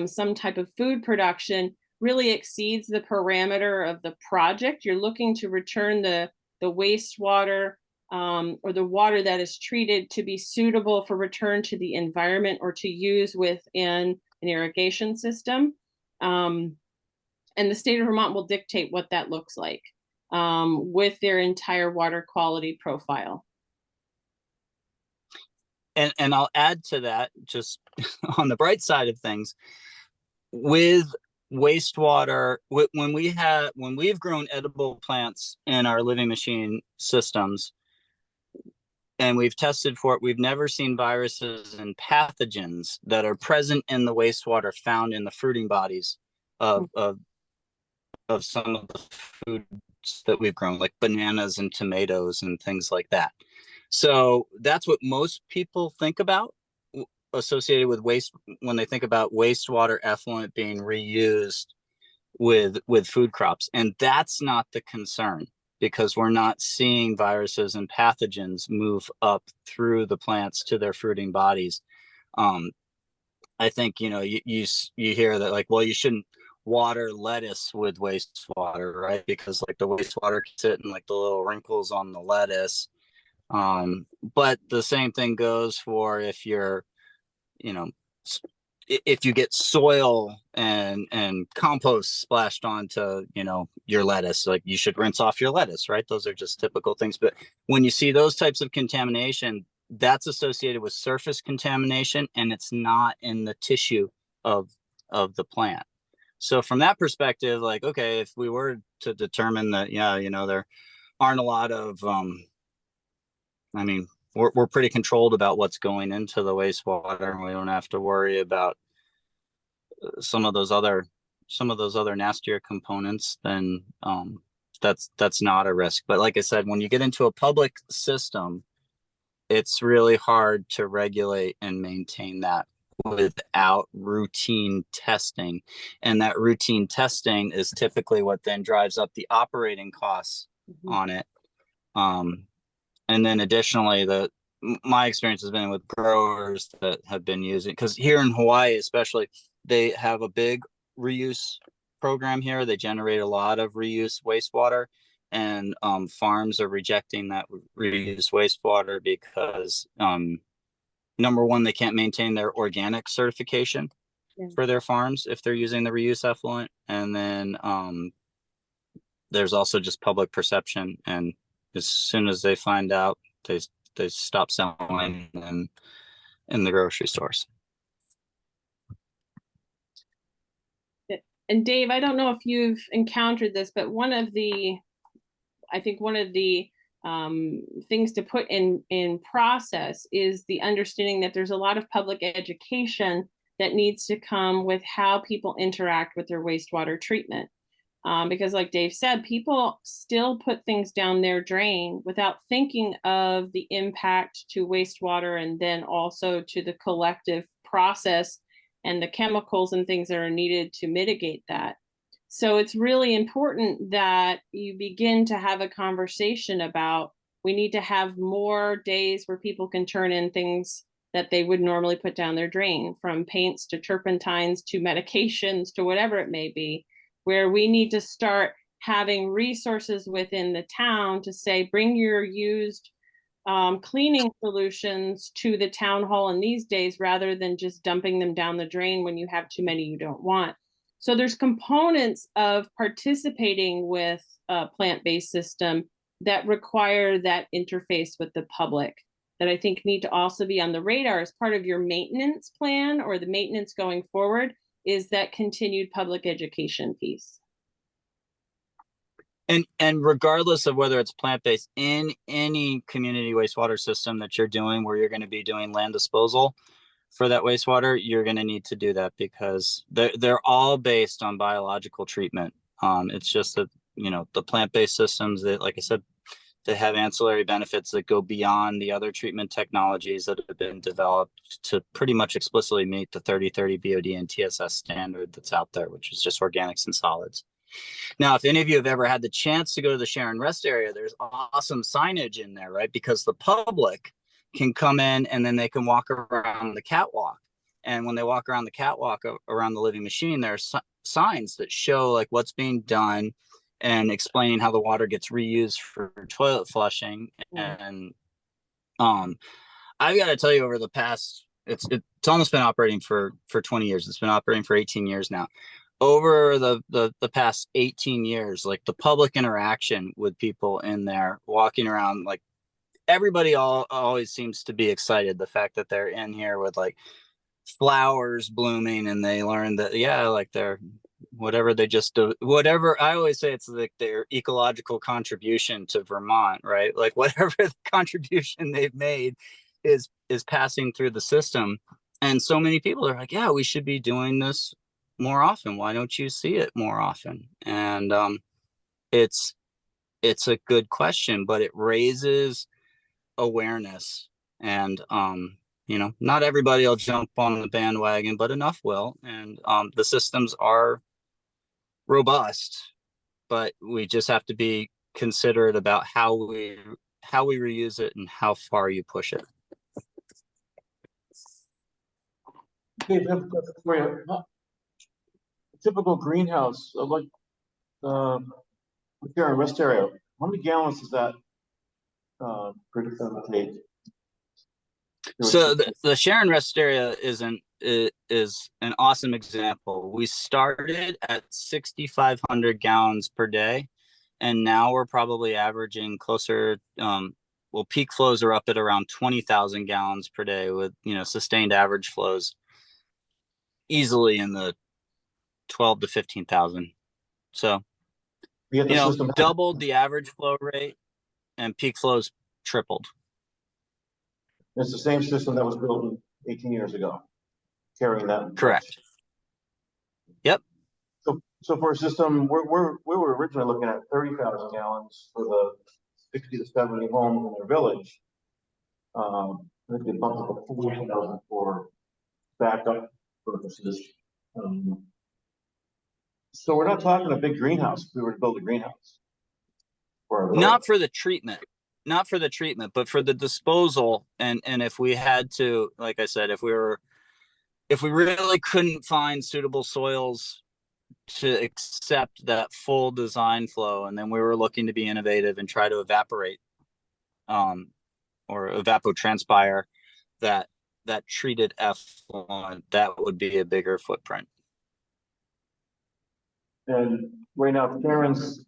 some type of food production, really exceeds the parameter of the project. You're looking to return the wastewater or the water that is treated to be suitable for return to the environment or to use within an irrigation system. And the state of Vermont will dictate what that looks like with their entire water quality profile. And I'll add to that, just on the bright side of things, with wastewater, when we've grown edible plants in our Living Machine systems, and we've tested for it, we've never seen viruses and pathogens that are present in the wastewater found in the fruiting bodies of some of the foods that we've grown, like bananas and tomatoes and things like that. So that's what most people think about associated with waste when they think about wastewater effluent being reused with food crops. And that's not the concern, because we're not seeing viruses and pathogens move up through the plants to their fruiting bodies. I think, you know, you hear that, like, well, you shouldn't water lettuce with wastewater, right? Because like the wastewater can sit in like the little wrinkles on the lettuce. But the same thing goes for if you're, you know, if you get soil and compost splashed onto, you know, your lettuce, like you should rinse off your lettuce, right? Those are just typical things. But when you see those types of contamination, that's associated with surface contamination, and it's not in the tissue of the plant. So from that perspective, like, okay, if we were to determine that, yeah, you know, there aren't a lot of, I mean, we're pretty controlled about what's going into the wastewater, and we don't have to worry about some of those other nastier components, then that's not a risk. But like I said, when you get into a public system, it's really hard to regulate and maintain that without routine testing. And that routine testing is typically what then drives up the operating costs on it. And then additionally, my experience has been with growers that have been using, because here in Hawaii, especially, they have a big reuse program here. They generate a lot of reuse wastewater, and farms are rejecting that reuse wastewater because number one, they can't maintain their organic certification for their farms if they're using the reuse effluent. And then there's also just public perception. And as soon as they find out, they stop selling them in the grocery stores. And Dave, I don't know if you've encountered this, but I think one of the things to put in process is the understanding that there's a lot of public education that needs to come with how people interact with their wastewater treatment. Because like Dave said, people still put things down their drain without thinking of the impact to wastewater and then also to the collective process and the chemicals and things that are needed to mitigate that. So it's really important that you begin to have a conversation about, we need to have more days where people can turn in things that they would normally put down their drain, from paints to turpentines to medications to whatever it may be, where we need to start having resources within the town to say, bring your used cleaning solutions to the town hall in these days, rather than just dumping them down the drain when you have too many you don't want. So there's components of participating with a plant-based system that require that interface with the public that I think need to also be on the radar as part of your maintenance plan or the maintenance going forward, is that continued public education piece. And regardless of whether it's plant-based, in any community wastewater system that you're doing, where you're going to be doing land disposal for that wastewater, you're going to need to do that, because they're all based on biological treatment. It's just that, you know, the plant-based systems that, like I said, they have ancillary benefits that go beyond the other treatment technologies that have been developed to pretty much explicitly meet the 3030 BOD and TSS standard that's out there, which is just organics and solids. Now, if any of you have ever had the chance to go to the Sharon Rest area, there's awesome signage in there, right? Because the public can come in and then they can walk around the catwalk. And when they walk around the catwalk around the living machine, there's signs that show like what's being done and explaining how the water gets reused for toilet flushing. And I've got to tell you, over the past, it's almost been operating for 20 years. It's been operating for 18 years now. Over the past 18 years, like the public interaction with people in there walking around, like everybody always seems to be excited. The fact that they're in here with like flowers blooming, and they learn that, yeah, like they're whatever they just do, whatever. I always say it's like their ecological contribution to Vermont, right? Like whatever the contribution they've made is passing through the system. And so many people are like, yeah, we should be doing this more often. Why don't you see it more often? And it's a good question, but it raises awareness. And you know, not everybody will jump on the bandwagon, but enough will. And the systems are robust, but we just have to be considerate about how we reuse it and how far you push it. Dave, I have a question for you. Typical greenhouse, like with your rest area, how many gallons does that take? So the Sharon Rest area is an awesome example. We started at 6,500 gallons per day, and now we're probably averaging closer. Well, peak flows are up at around 20,000 gallons per day, with, you know, sustained average flows easily in the 12 to 15,000. So, you know, doubled the average flow rate, and peak flows tripled. It's the same system that was built 18 years ago, carrying that. Correct. Yep. So for a system, we were originally looking at 30,000 gallons for the 60 to 70 homes in their village. I think they bumped up to 40,000 for backup purposes. So we're not talking a big greenhouse, if we were to build a greenhouse. Or a Not for the treatment, not for the treatment, but for the disposal. And if we had to, like I said, if we really couldn't find suitable soils to accept that full design flow, and then we were looking to be innovative and try to evaporate, or evapotranspire that treated effluent, that would be a bigger footprint. And right now, Karen's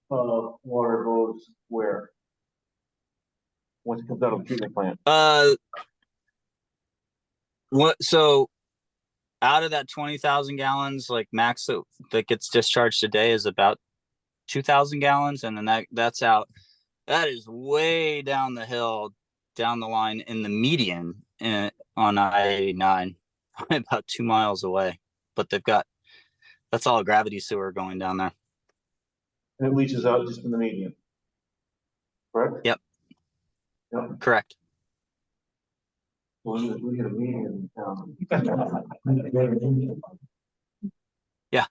water goes where? Once it comes out of the treatment plant. So out of that 20,000 gallons, like max that gets discharged a day is about 2,000 gallons. And then that's out. That is way down the hill, down the line in the median on I-89, about 2 miles away. But that's all gravity sewer going down there. And it leaches out just in the median. Correct? Yep. Yep. Correct. Well, we get a median in town. Yeah.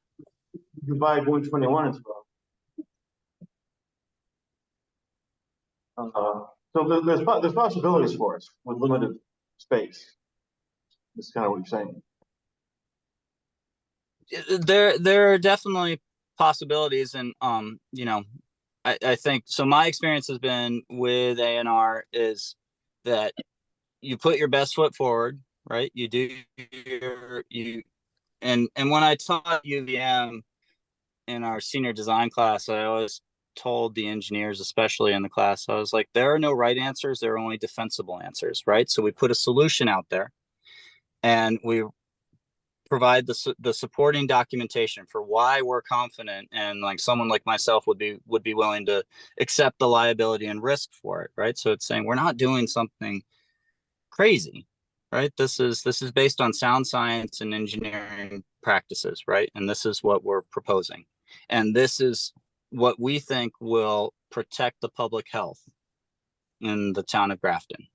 You divide 121 as well. So there's possibilities for us with limited space. That's kind of what you're saying. There are definitely possibilities, and I think so. My experience has been with A&R is that you put your best foot forward, right? You do and when I taught UVM in our senior design class, I always told the engineers, especially in the class, I was like, there are no right answers, there are only defensible answers, right? So we put a solution out there, and we provide the supporting documentation for why we're confident, and like someone like myself would be willing to accept the liability and risk for it, right? So it's saying we're not doing something crazy, right? This is based on sound science and engineering practices, right? And this is what we're proposing, and this is what we think will protect the public health in the town of Grafton,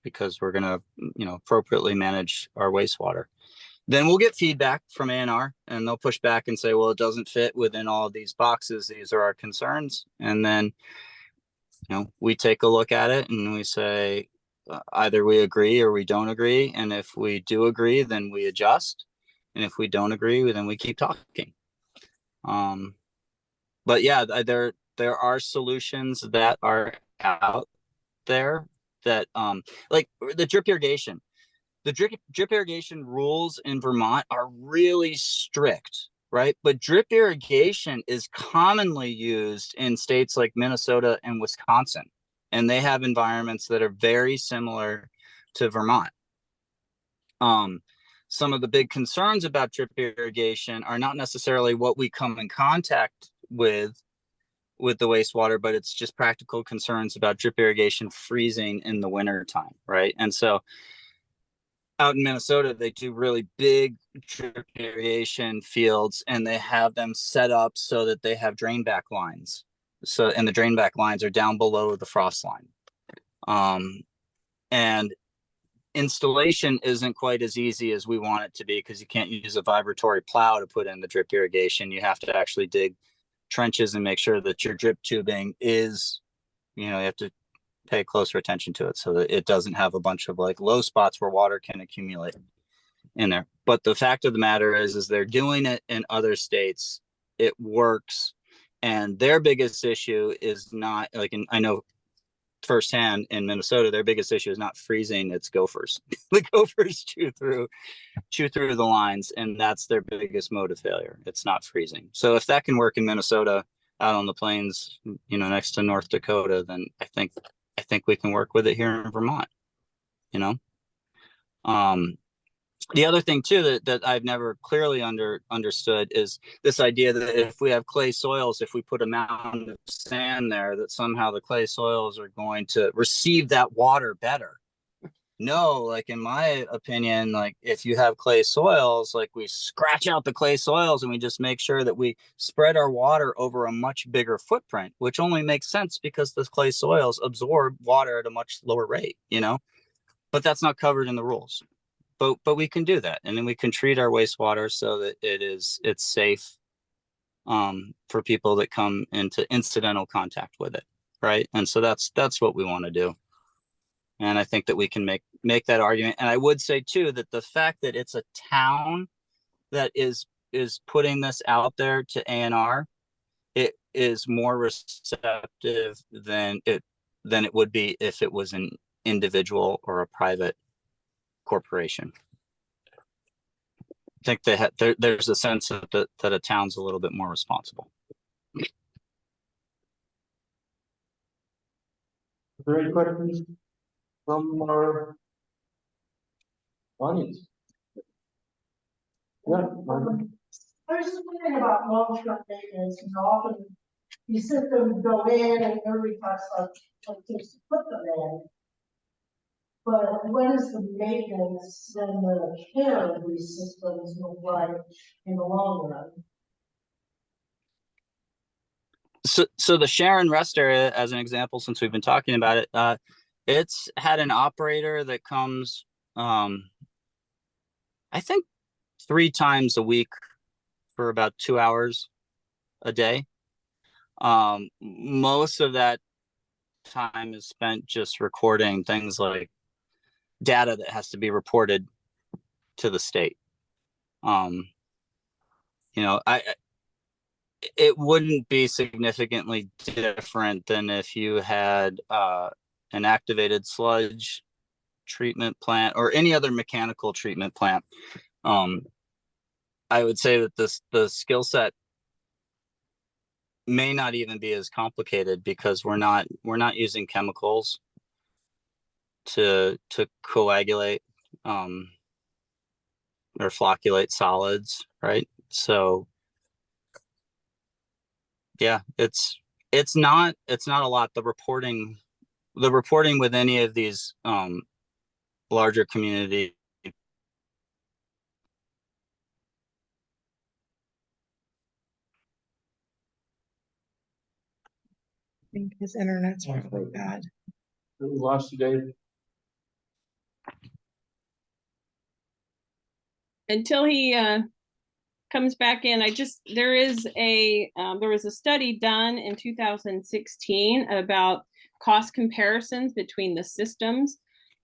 because we're going to appropriately manage our wastewater. Then we'll get feedback from A&R, and they'll push back and say, well, it doesn't fit within all of these boxes. These are our concerns. And then, we take a look at it and we say, either we agree or we don't agree. And if we do agree, then we adjust. And if we don't agree, then we keep talking. But yeah, there are solutions that are out there that, like the drip irrigation. The drip irrigation rules in Vermont are really strict, right? But drip irrigation is commonly used in states like Minnesota and Wisconsin, and they have environments that are very similar to Vermont. Some of the big concerns about drip irrigation are not necessarily what we come in contact with the wastewater, but it's just practical concerns about drip irrigation freezing in the winter time, right? And so out in Minnesota, they do really big drip irrigation fields, and they have them set up so that they have drain back lines. And the drain back lines are down below the frost line. And installation isn't quite as easy as we want it to be, because you can't use a vibratory plow to put in the drip irrigation. You have to actually dig trenches and make sure that your drip tubing is, you have to pay closer attention to it so that it doesn't have a bunch of like low spots where water can accumulate in there. But the fact of the matter is they're doing it in other states. It works. And their biggest issue is not like, I know firsthand in Minnesota, their biggest issue is not freezing, it's gophers. The gophers chew through the lines, and that's their biggest mode of failure. It's not freezing. So if that can work in Minnesota out on the plains, next to North Dakota, then I think we can work with it here in Vermont. The other thing too that I've never clearly understood is this idea that if we have clay soils, if we put a mound of sand there, that somehow the clay soils are going to receive that water better. No, like in my opinion, like if you have clay soils, like we scratch out the clay soils and we just make sure that we spread our water over a much bigger footprint, which only makes sense because the clay soils absorb water at a much lower rate, but that's not covered in the rules. but we can do that, and then we can treat our wastewater so that it's safe for people that come into incidental contact with it, right? And so that's what we want to do. And I think that we can make that argument. And I would say too that the fact that it's a town that is putting this out there to ANR, it is more receptive than it would be if it was an individual or a private corporation. I think there's a sense that a town's a little bit more responsible. Is there any questions from our audience? Yeah, Margaret? I was just wondering about long-term maintenance, and often these systems go in and everybody talks like things to put them in. But what is the maintenance and the care of these systems look like in the long run? So the Sharon Rest area, as an example, since we've been talking about it, it's had an operator that comes, I think 3 times a week for about 2 hours a day. Most of that time is spent just recording things like data that has to be reported to the state. It wouldn't be significantly different than if you had an activated sludge treatment plant or any other mechanical treatment plant. I would say that the skill set may not even be as complicated because we're not using chemicals to coagulate or flocculate solids, right? So yeah, it's not a lot. The reporting with any of these larger community. I think his internet's really bad. We lost you, Dave. Until he comes back in, there was a study done in 2016 about cost comparisons between the systems,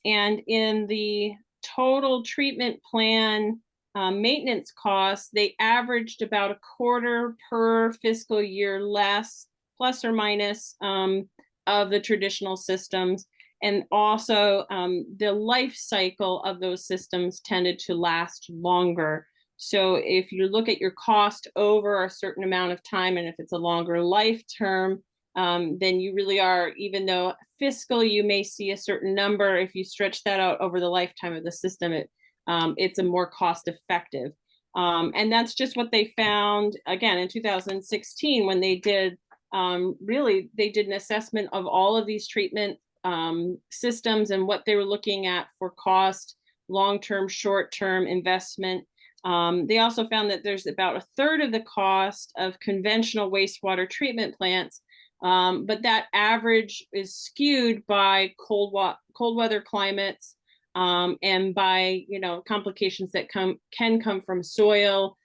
and in the total treatment plan maintenance costs, they averaged about $0.25 per fiscal year less, plus or minus, of the traditional systems. And also the life cycle of those systems tended to last longer. So if you look at your cost over a certain amount of time, and if it's a longer life term, then you really are, even though fiscal, you may see a certain number, if you stretch that out over the lifetime of the system, it's a more cost effective. And that's just what they found, again, in 2016, when they did, they did an assessment of all of these treatment systems and what they were looking at for cost, long-term, short-term investment. They also found that there's about 1/3 of the cost of conventional wastewater treatment plants, but that average is skewed by cold weather climates, and by complications that can come from soil,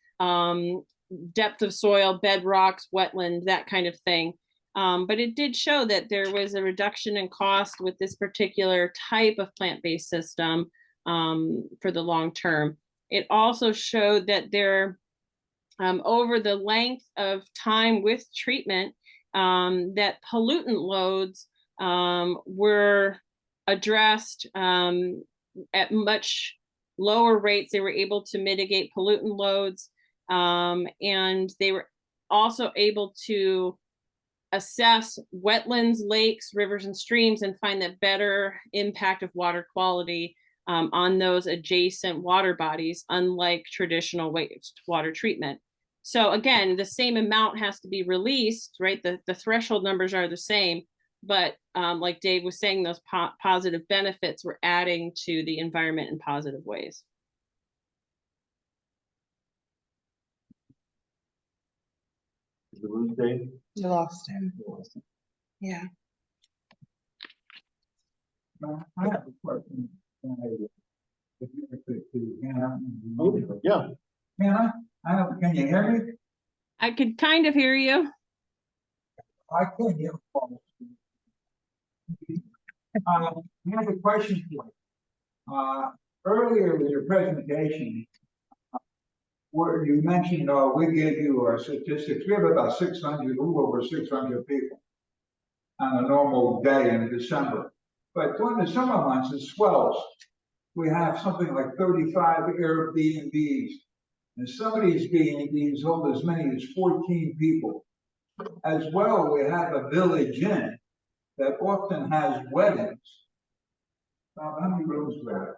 depth of soil, bedrocks, wetland, that kind of thing. But it did show that there was a reduction in cost with this particular type of plant-based system for the long term. It also showed that there, over the length of time with treatment, that pollutant loads were addressed at much lower rates. They were able to mitigate pollutant loads, and they were also able to assess wetlands, lakes, rivers, and streams, and find that better impact of water quality on those adjacent water bodies, unlike traditional wastewater treatment. So again, the same amount has to be released, right? The threshold numbers are the same, but like Dave was saying, those positive benefits were adding to the environment in positive ways. Did you lose Dave? You lost him. Yeah. I have a question. Yeah, Hannah, can you hear me? I could kind of hear you. I couldn't hear. I have a question for you. Earlier in your presentation, where you mentioned, we gave you our statistics, we have about 600, a little over 600 people on a normal day in December. But during the summer months, it swells. We have something like 35 Airbnbs. And some of these B&Bs hold as many as 14 people. As well, we have a village inn that often has weddings. How many rooms do we have?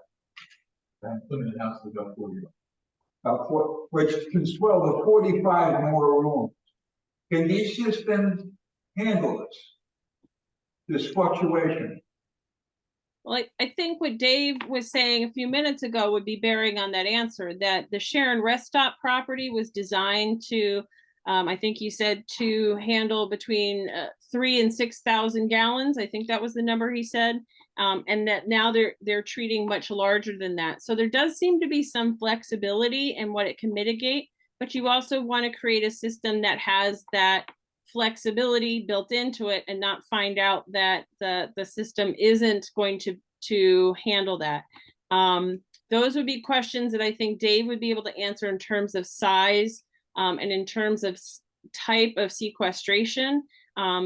Including the house, we've got 40. Which can swell to 45 more rooms. Can these systems handle this fluctuation? Well, I think what Dave was saying a few minutes ago would be bearing on that answer, that the Sharon Rest Stop property was designed to, I think you said, to handle between 3,000 and 6,000 gallons. I think that was the number he said. And that now they're treating much larger than that. So there does seem to be some flexibility in what it can mitigate, but you also want to create a system that has that flexibility built into it and not find out that the system isn't going to handle that. Those would be questions that I think Dave would be able to answer in terms of size and in terms of type of sequestration,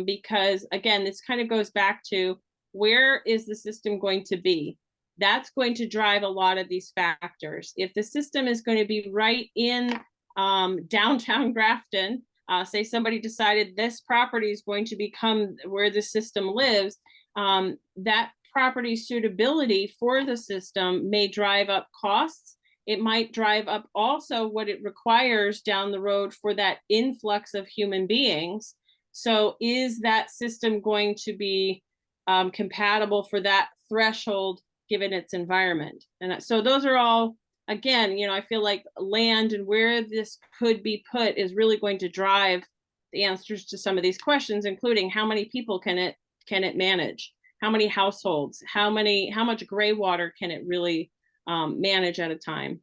because again, this kind of goes back to where is the system going to be? That's going to drive a lot of these factors. If the system is going to be right in downtown Grafton, say somebody decided this property is going to become where the system lives, that property's suitability for the system may drive up costs. It might drive up also what it requires down the road for that influx of human beings. So is that system going to be compatible for that threshold given its environment? And so those are all, again, I feel like land and where this could be put is really going to drive the answers to some of these questions, including how many people can it manage? How many households? How much gray water can it really manage at a time?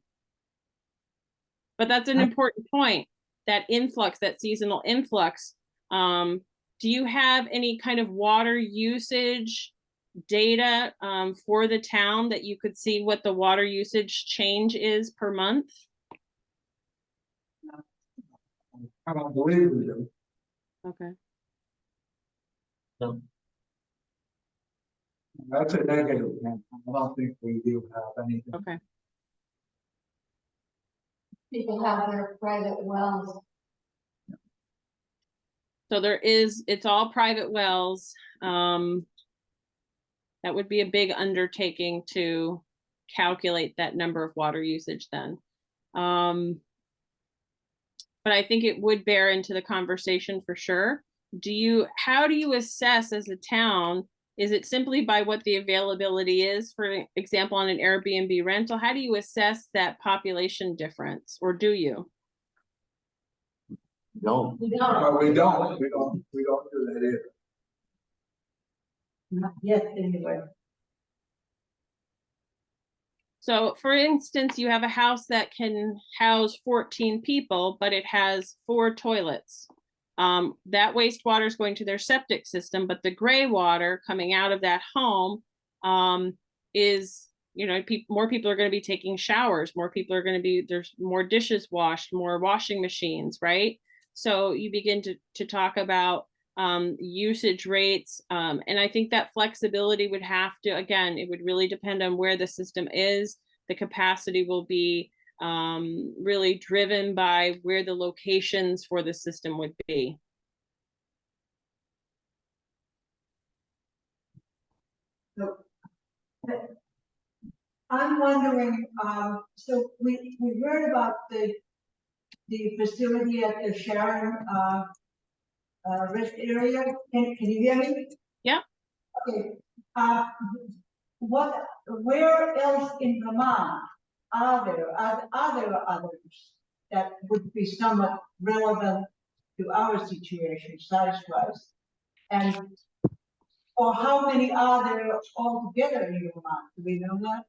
But that's an important point, that influx, that seasonal influx. Do you have any kind of water usage data for the town that you could see what the water usage change is per month? I don't believe we do. Okay. No. That's a negative. I don't think we do have anything. Okay. People have their private wells. So it's all private wells. That would be a big undertaking to calculate that number of water usage then. But I think it would bear into the conversation for sure. How do you assess as a town? Is it simply by what the availability is, for example, on an Airbnb rental? How do you assess that population difference, or do you? no, But we don't do that either. Not yet, anyway. So for instance, you have a house that can house 14 people, but it has 4 toilets. That wastewater is going to their septic system, but the gray water coming out of that home is, more people are going to be taking showers, more people are going to be, there's more dishes washed, more washing machines, right? So you begin to talk about usage rates. And I think that flexibility would have to, again, it would really depend on where the system is. The capacity will be really driven by where the locations for the system would be. So, I'm wondering, so we heard about the facility at the Sharon rest area. Can you hear me? Yeah. Okay. Where else in Vermont are there others that would be somewhat relevant to our situation size-wise? And or how many are there altogether in Vermont? Do we know that?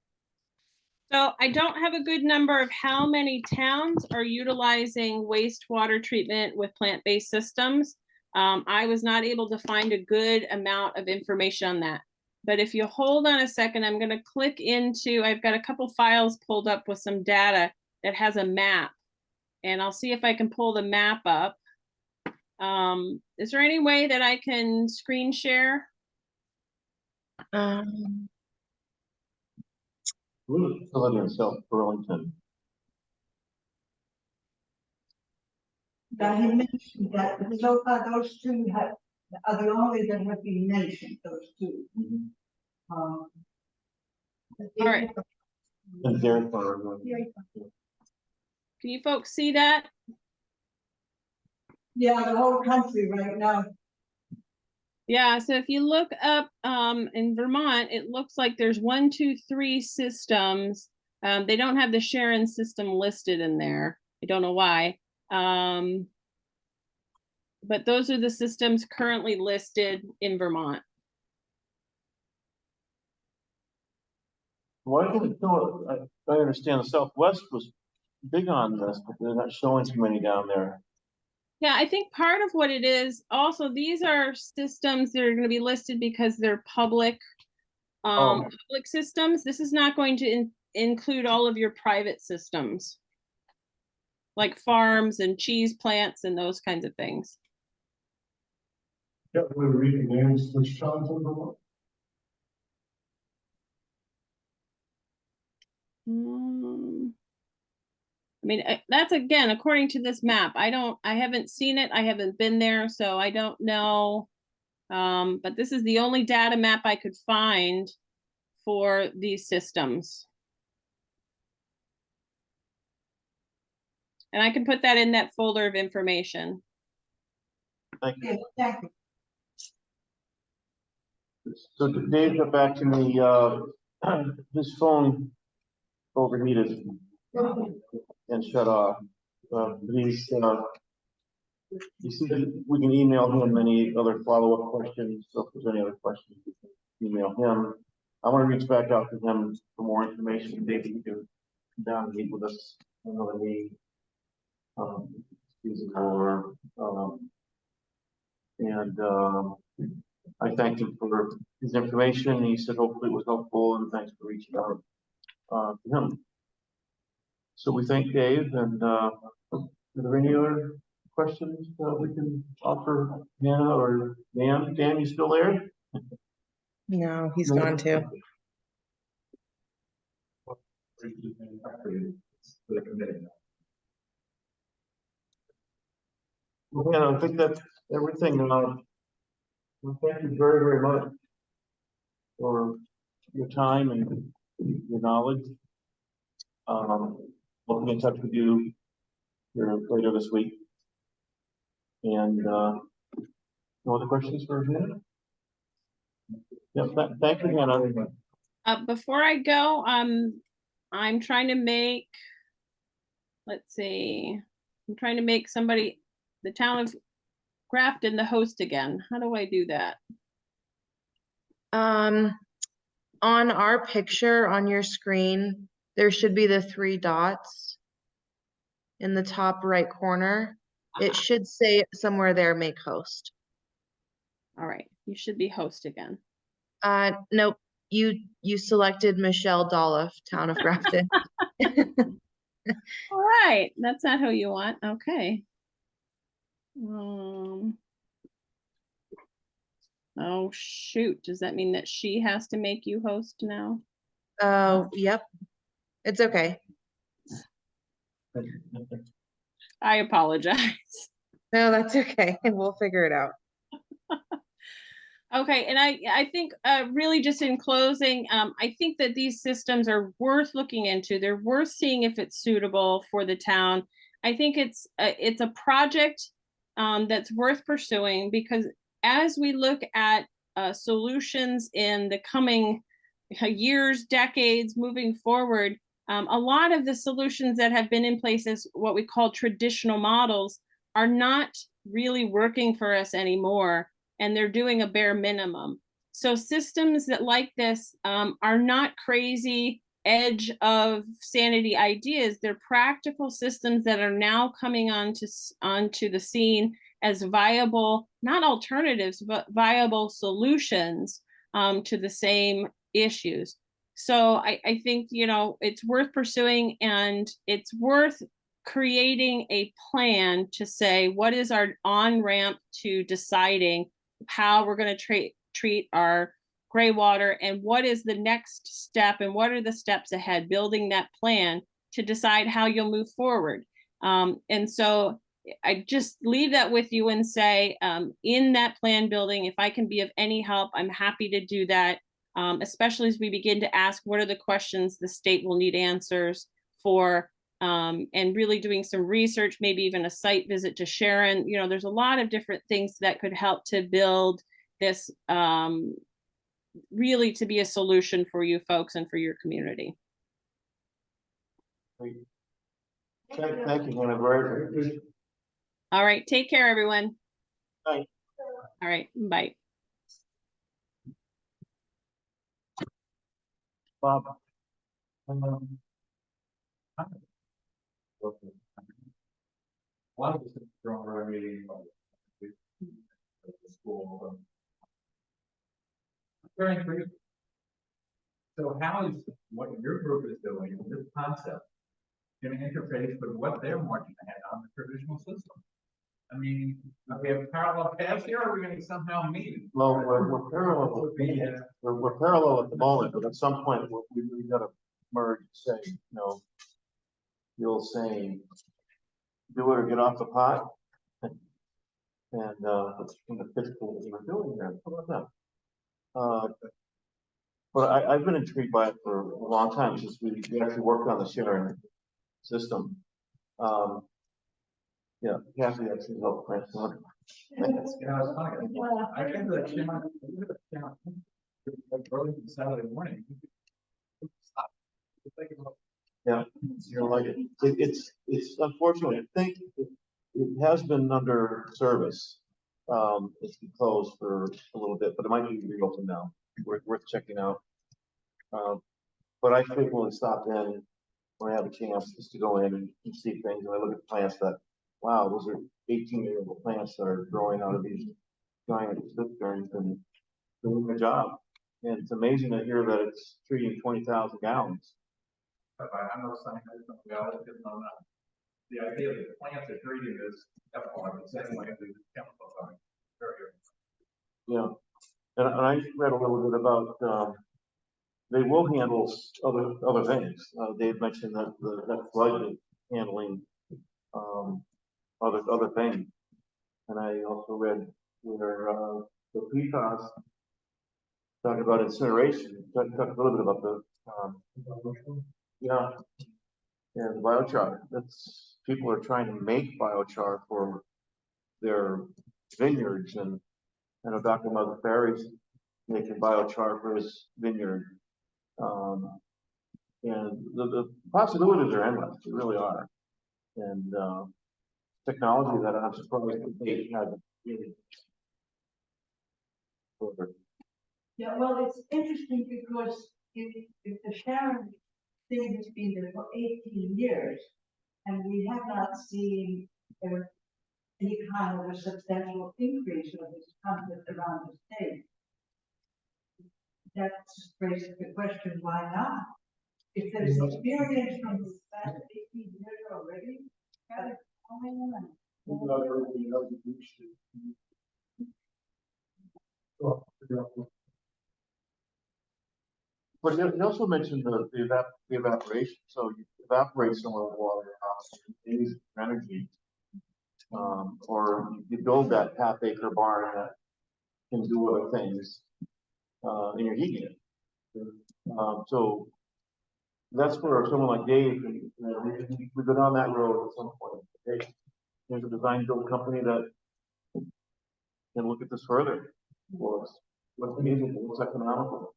So I don't have a good number of how many towns are utilizing wastewater treatment with plant-based systems. I was not able to find a good amount of information on that. But if you hold on a second, I'm going to click into, I've got a couple files pulled up with some data that has a map. And I'll see if I can pull the map up. Is there any way that I can screen share? Facility in South Burlington. Now, you mentioned that so far those two are the only that have been mentioned, those two. All right. And Dairy Farm. Can you folks see that? Yeah, the whole country right now. Yeah, so if you look up in Vermont, it looks like there's 1, 2, 3 systems. They don't have the Sharon system listed in there. I don't know why. But those are the systems currently listed in Vermont. Why did it show, I understand the Southwest was big on this, but they're not showing too many down there. Yeah, I think part of what it is, also, these are systems that are going to be listed because they're public, public systems. This is not going to include all of your private systems, like farms and cheese plants and those kinds of things. Yeah, we're reading names, which towns in Vermont? I mean, that's again, according to this map. I haven't seen it. I haven't been there, so I don't know. But this is the only data map I could find for these systems. And I can put that in that folder of information. Thank you. Okay, thank you. So Dave got back to me, his phone overheated and shut off. He said we can email him any other follow-up questions. So if there's any other questions, we can email him. I want to reach back out to him for more information. Maybe he can come down and meet with us another meeting. I thanked him for his information. He said hopefully it was helpful, and thanks for reaching out to him. So we thank Dave, and are there any other questions we can offer Hannah or Dan? Dan, you still there? No, he's gone too. Well, Hannah, I think that's everything. Well, thank you very, very much for your time and your knowledge. We'll be in touch with you here later this week. And no other questions for Hannah? Yeah, thank you, Hannah. Before I go, I'm trying to make, let's see, I'm trying to make somebody, the town of Grafton, the host again. How do I do that? On our picture on your screen, there should be the 3 dots in the top right corner. It should say somewhere there, make host. All right, you should be host again. Nope, you selected Michelle Dolliff, town of Grafton. All right, that's not who you want. Okay. Oh shoot, does that mean that she has to make you host now? Oh, yep. It's okay. I apologize. No, that's okay. We'll figure it out. Okay, and I think really just in closing, I think that these systems are worth looking into. They're worth seeing if it's suitable for the town. I think it's a project that's worth pursuing, because as we look at solutions in the coming years, decades, moving forward, a lot of the solutions that have been in place as what we call traditional models are not really working for us anymore, and they're doing a bare minimum. So systems that like this are not crazy, edge of sanity ideas. They're practical systems that are now coming onto the scene as viable, not alternatives, but viable solutions to the same issues. So I think, you know, it's worth pursuing, and it's worth creating a plan to say, what is our on-ramp to deciding how we're going to treat our gray water, and what is the next step, and what are the steps ahead, building that plan to decide how you'll move forward. And so I just leave that with you and say, in that plan building, if I can be of any help, I'm happy to do that. Especially as we begin to ask, what are the questions the state will need answers for, and really doing some research, maybe even a site visit to Sharon. You know, there's a lot of different things that could help to build this, really to be a solution for you folks and for your community. Great. Thank you, Hannah. Very good. All right, take care, everyone. Bye. All right, bye. Bob. A lot of us from our meeting. School. Very brief. So how is what your group is doing, this concept, going to interface with what they're marching ahead on the traditional system? I mean, do we have parallel paths here, or are we going to somehow meet? Well, we're parallel. We're parallel at the moment, but at some point we got to merge. Say, you know, the old saying, "Do it or get off the pot." And that's kind of physical what we're doing there. How about that? But I've been intrigued by it for a long time since we actually worked on the sharing system. Yeah, Kathy actually helped print one. Yeah, it's funny. I came to that channel. Early Saturday morning. Yeah, you're like it. It's unfortunate. I think it has been under service. It's been closed for a little bit, but it might be reopened now. Worth checking out. But I frequently stop in when I have a chance just to go in and see things. And I look at plants that, wow, those are 18-year-old plants that are growing out of these giant cisterns and doing their job. And it's amazing to hear that it's treating 20,000 gallons. I know something we all didn't know that. The idea that the plants are treating this effluent the same way the chemicals are. Yeah, and I read a little bit about they will handle other things. Dave mentioned that that flood is handling other things, and I also read where the PFAS talking about incineration. Talk a little bit about the yeah, and biochar. That's people are trying to make biochar for their vineyards, and I know Dr. Mother Ferry's making biochar for his vineyard. And the possibilities are endless, they really are. And technology that I'm surprised that they haven't really. Yeah, well, it's interesting because if the Sharon thing has been there for 18 years, and we have not seen any kind of a substantial increase of this concept around the state. That raises the question, why not? If there's experience from the past 18 years already, But he also mentioned the evaporation. So you evaporate some of the water, and use energy, or you build that half-acre barn that can do other things, and you're heating it. So that's where someone like Dave, we go down that road at some point. Okay? There's a design build company that can look at this further for us. What's feasible, what's economical.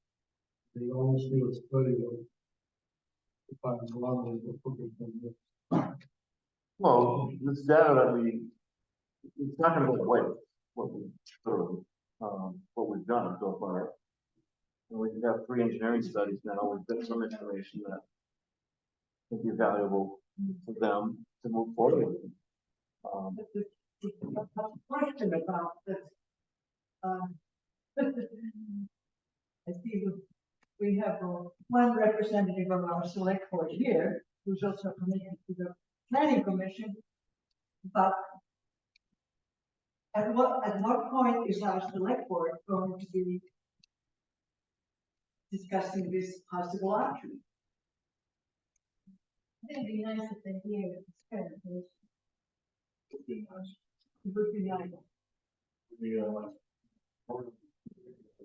They always do a study of if I was allowed to. Well, this data that it's not going to go away. What we've done so far. we could have 3 engineering studies now, we've got some information that would be valuable for them to move forward. A question about this. I see we have one representative of our select board here, who's also committed to the planning commission. But at what point is our select board going to be discussing this possible option? I think it'd be nice if they hear it. It would be nice.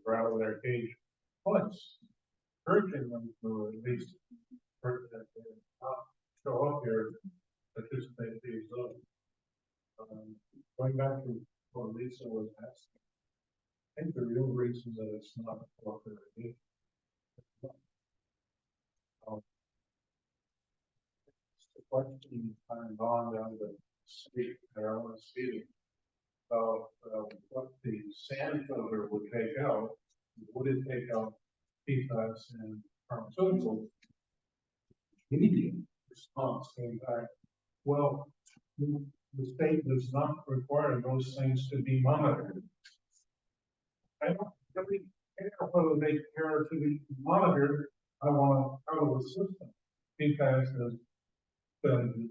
Rather their cage once, urging them to at least show up here, participate in these zones. Going back to what Lisa was asking, I think the real reason that it's not cooperative. The question kind of gone down the street, Maryland speeding. What the sand filter would take out, would it take out PFAS and pharmaceuticals? Immediate response came back, well, the state does not require those things to be monitored. I don't really care whether they care to be monitored. I want out of the system. PFAS has been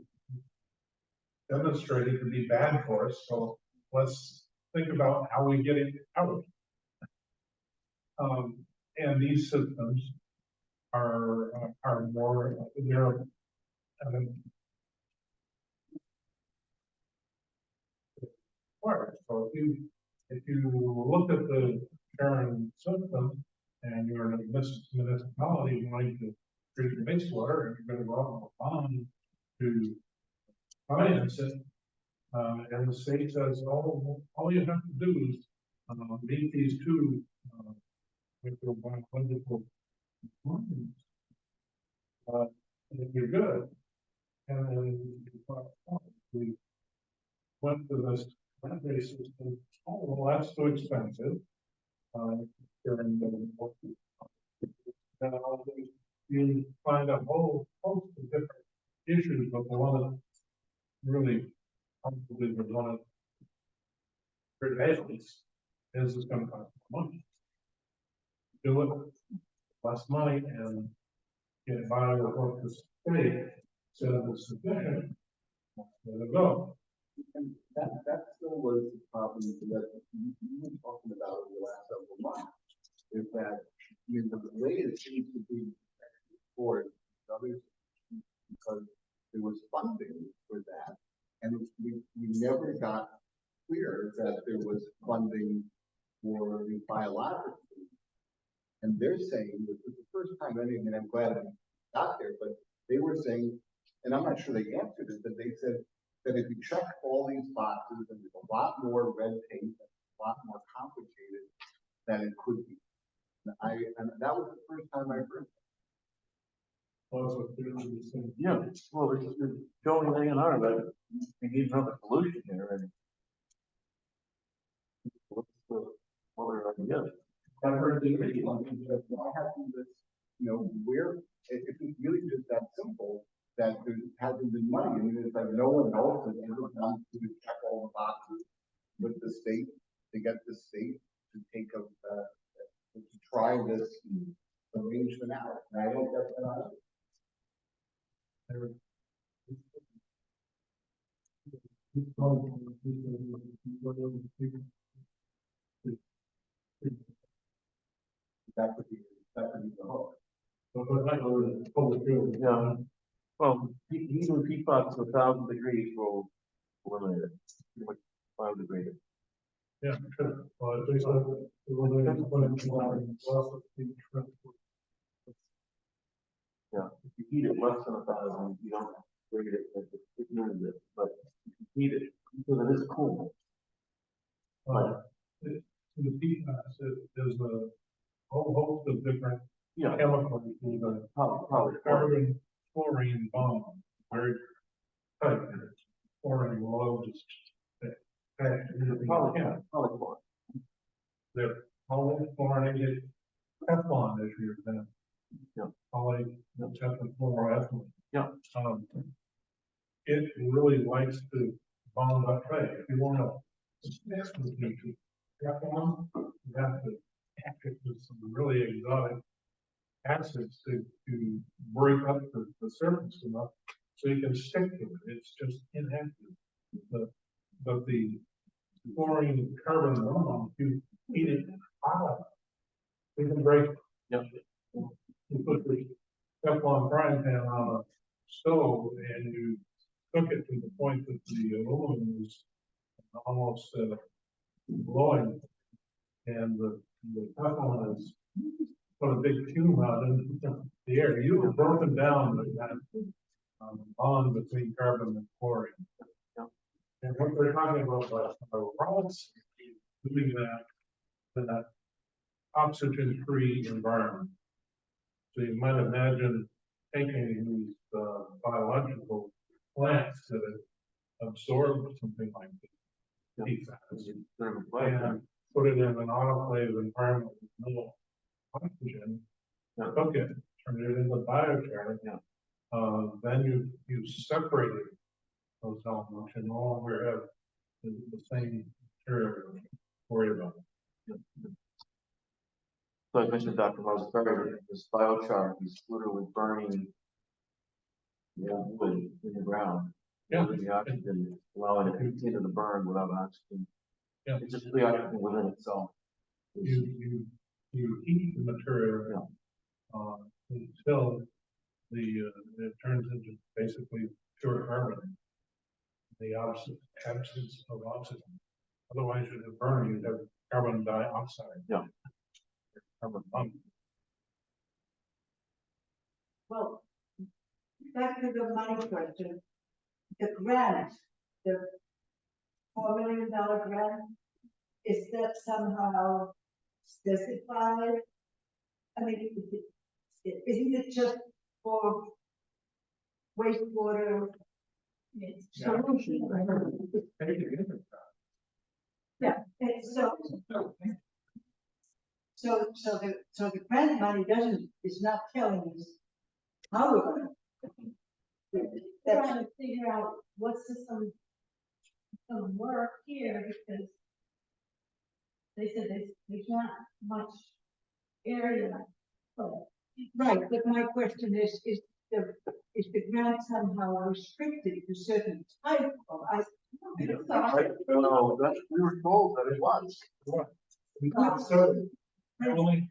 demonstrated to be bad for us, so let's think about how we get it out. And these systems are more, they're so if you look at the Sharon system and you're in a municipality wanting to treat your wastewater and you're going to go out on a bond to finance it, and the state says, oh, all you have to do is meet these 2 with your wonderful requirements. And if you're good, and then we went to this plant-based system. Oh, well, that's too expensive. During the you find a whole host of different issues, but the one that really probably was one of the basics is it's going to cost more money. Do it, less money, and get by with what the state says is sufficient. There we go. And that still was the problem that you were talking about in the last several months, is that, the way it seems to be for others, because there was funding for that, and we never got clear that there was funding for the biological. And they're saying, this is the first time, I mean, I'm glad I got there, but they were saying, and I'm not sure they answered it, but they said that if you check all these boxes, and there's a lot more red tape, and a lot more complicated than it could be. And that was the first time I heard. Yeah, well, it's showing A&R that we need another solution here, and what's the other idea? I've heard the why hasn't this, where, if it's really just that simple, that there hasn't been money. I mean, it's like no one else has ever gone to check all the boxes with the state to get the state to take up, to try this arrangement out. And I don't get that. That would be the hope. Yeah, well, even PFAS to 1,000 degrees will eliminate it, pretty much biodegraded. Yeah, sure. Yeah, if you heat it less than 1,000, you don't grade it, it moves it, but if you heat it, because it is cool. The PFAS is a whole host of different Yeah, chemicals, the probably. carbon, chlorine bond, very tight. Chlorine will just Probably, yeah, probably. they're all chlorinated Teflon as your example. Yeah. Polyteflonfluoroethylene. Yeah. It really likes to bond up tight. If you want to mix with Teflon, you have to pack it with some really exotic acids to break up the surface enough so you can stick to it. It's just inactive. But the chlorine carbon bond, if you heat it hot, it can break. Yeah. You put the Teflon frying pan on a stove and you cook it to the point that the aluminum is almost glowing, and the Teflon is put a big fume out into the air. You have broken down that bond between carbon and chlorine. Yeah. And what they're talking about rods doing that oxygen-free environment. So you might imagine taking these biological plants that have absorbed something like this, and put it in an autoclave environment with no oxygen, cook it, turn it into biochar. Then you separated those elements and no longer have the same material to worry about. So I mentioned Dr. Mosberry, this biochar, he's literally burning wood in the ground. Yeah. With the oxygen, allowing it to continue to burn without oxygen. Yeah. It's just the oxygen within itself. You heat the material until it turns into basically pure carbon. The absence of oxygen. Otherwise, you'd have burn, you'd have carbon dioxide. Yeah. Carbon bump. Well, back to the money question, the grant, the $4 million grant, is that somehow specified? I mean, isn't it just for wastewater solution? Yeah, and so the grant money is not telling us how we're gonna. They're trying to figure out what system will work here, because they said there's not much area. Right, but my question is the grant somehow restricted to certain type of, No, we were told that it was. So, only.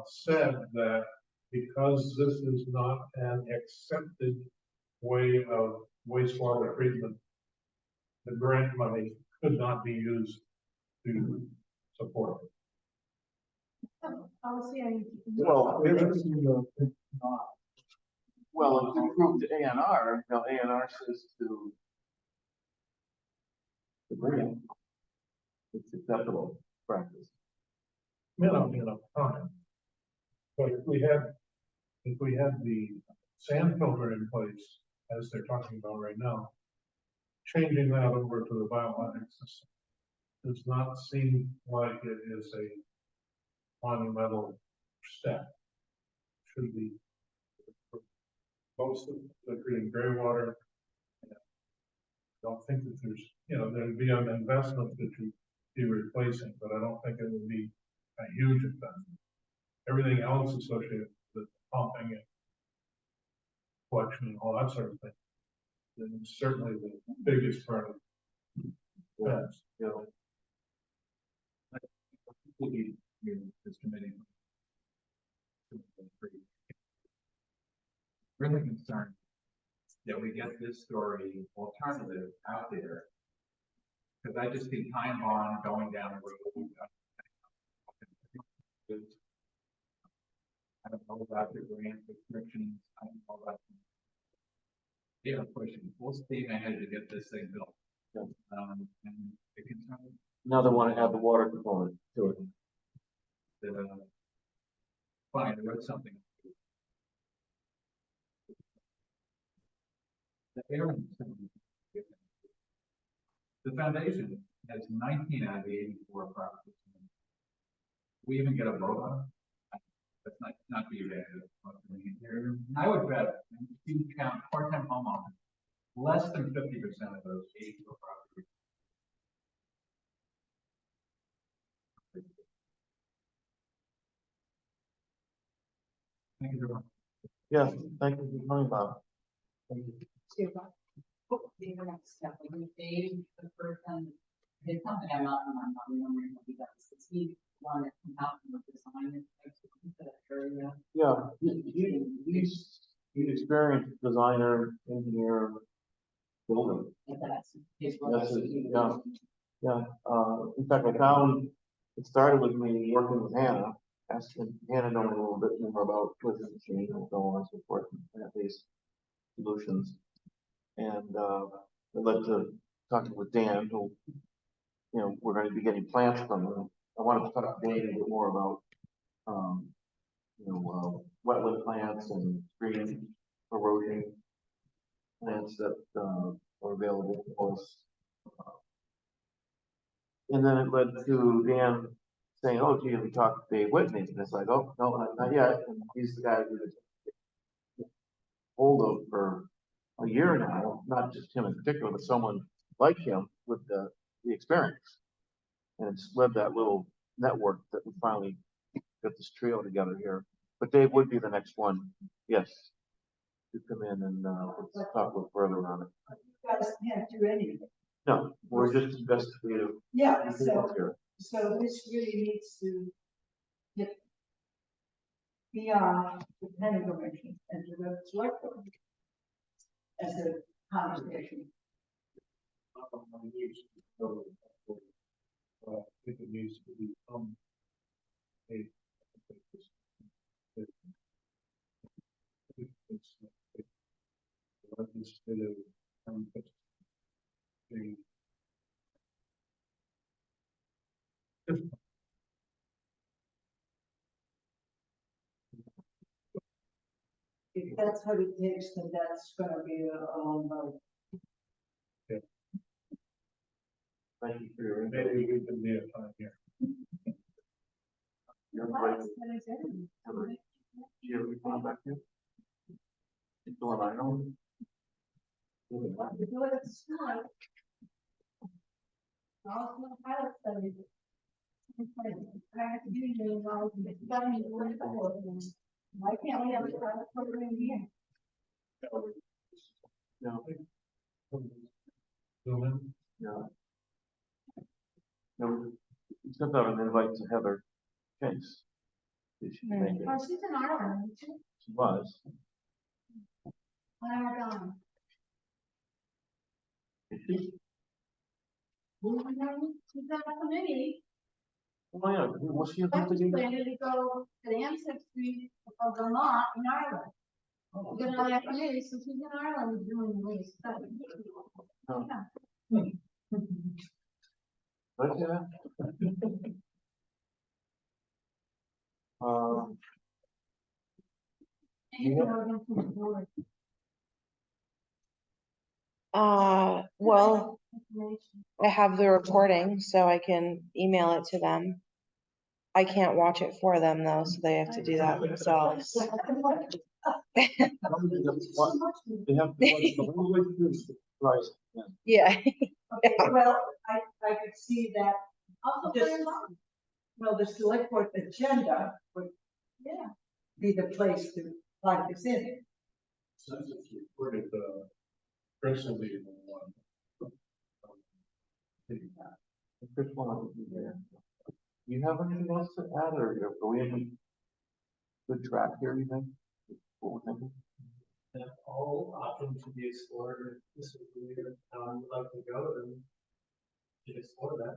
Said that because this is not an accepted way of wastewater treatment, the grant money could not be used to support it. Well, well, it's approved to ANR, now ANR says to the grant, it's acceptable practice. Time. But if we had the sand filter in place, as they're talking about right now, changing that over to the biologic system does not seem like it is a monumental step. Should be most of the treating gray water. I don't think that there'd be an investment that you'd be replacing, but I don't think it would be a huge investment. Everything else associated with pumping and collection and all that sort of thing. And certainly the biggest part of that. This committee. Really concerned that we get this story alternative out there. Because I just see time bond going down the road. I don't know about the grant restrictions. I don't know about. Yeah, pushing full steam ahead to get this thing built. And it can turn. Now they want to add the water component to it. That fine, I wrote something. The air. The foundation has 19 out of the 84 properties. We even get a vote on it. That's not to be bad. I would bet if you count part-time homeowners, less than 50% of those 84 properties. Thank you very much. Yes, thank you for coming, Bob. Thank you. The next step, like Dave, the person, his company, I'm not remembering what he does, is he one that can help with design and that area? Yeah, he's experienced designer, engineer, builder. If that's his. That's it, yeah. Yeah, in fact, I found, it started with me working with Hannah, asking Hannah know a little bit more about what's the machine and so on and so forth, and plant-based solutions. And, it led to talking with Dan, who, you know, we're gonna be getting plants from him. I wanted to talk to Dan a bit more about, wetland plants and stream erosion plants that, are available for us. And then it led to Dan saying, oh, gee, have you talked to Dave Whitney? And it's like, oh, no, not yet. And he's the guy who was hold of for a year now, not just him in particular, but someone like him with the experience. And it's led that little network that we finally got this trio together here. But Dave would be the next one, yes, to come in and let's talk a little further on it. You guys can't do anything. No, we're just investigative. Yeah, Here. so this really needs to get beyond the planning commission and to the select board as a conversation. I think it needs to be, legislative, If that's what it takes, then that's gonna be a long road. Thank you for your input. maybe we can be a time here. You're right. Here, we come back here. It's the one I know. Why can't we have a pilot program here? No, Zoom in. no. No, we sent out an invite to Heather Chase. Did she make it? Oh, she's in Ireland, isn't she? She was. When am I gone? Is she? She's on a committee. Oh, yeah, was she? I'm just planning to go to the ancestry of Vermont in Ireland. Oh, We're gonna have committee, so she's in Ireland doing the study. Oh. Yeah. But, yeah. Well, I have the recording, so I can email it to them. I can't watch it for them though, so they have to do that themselves. They have to right, yeah. Yeah. Okay, well, I could see that. Just- Well, the select board agenda would, yeah, be the place to plug this in. Since it's recorded, Chris will be the one. Chris wanted to be there. Do you have anything else to add, or are we in good track here, you think? What we're thinking? All options to be explored. This is where would like to go and explore that.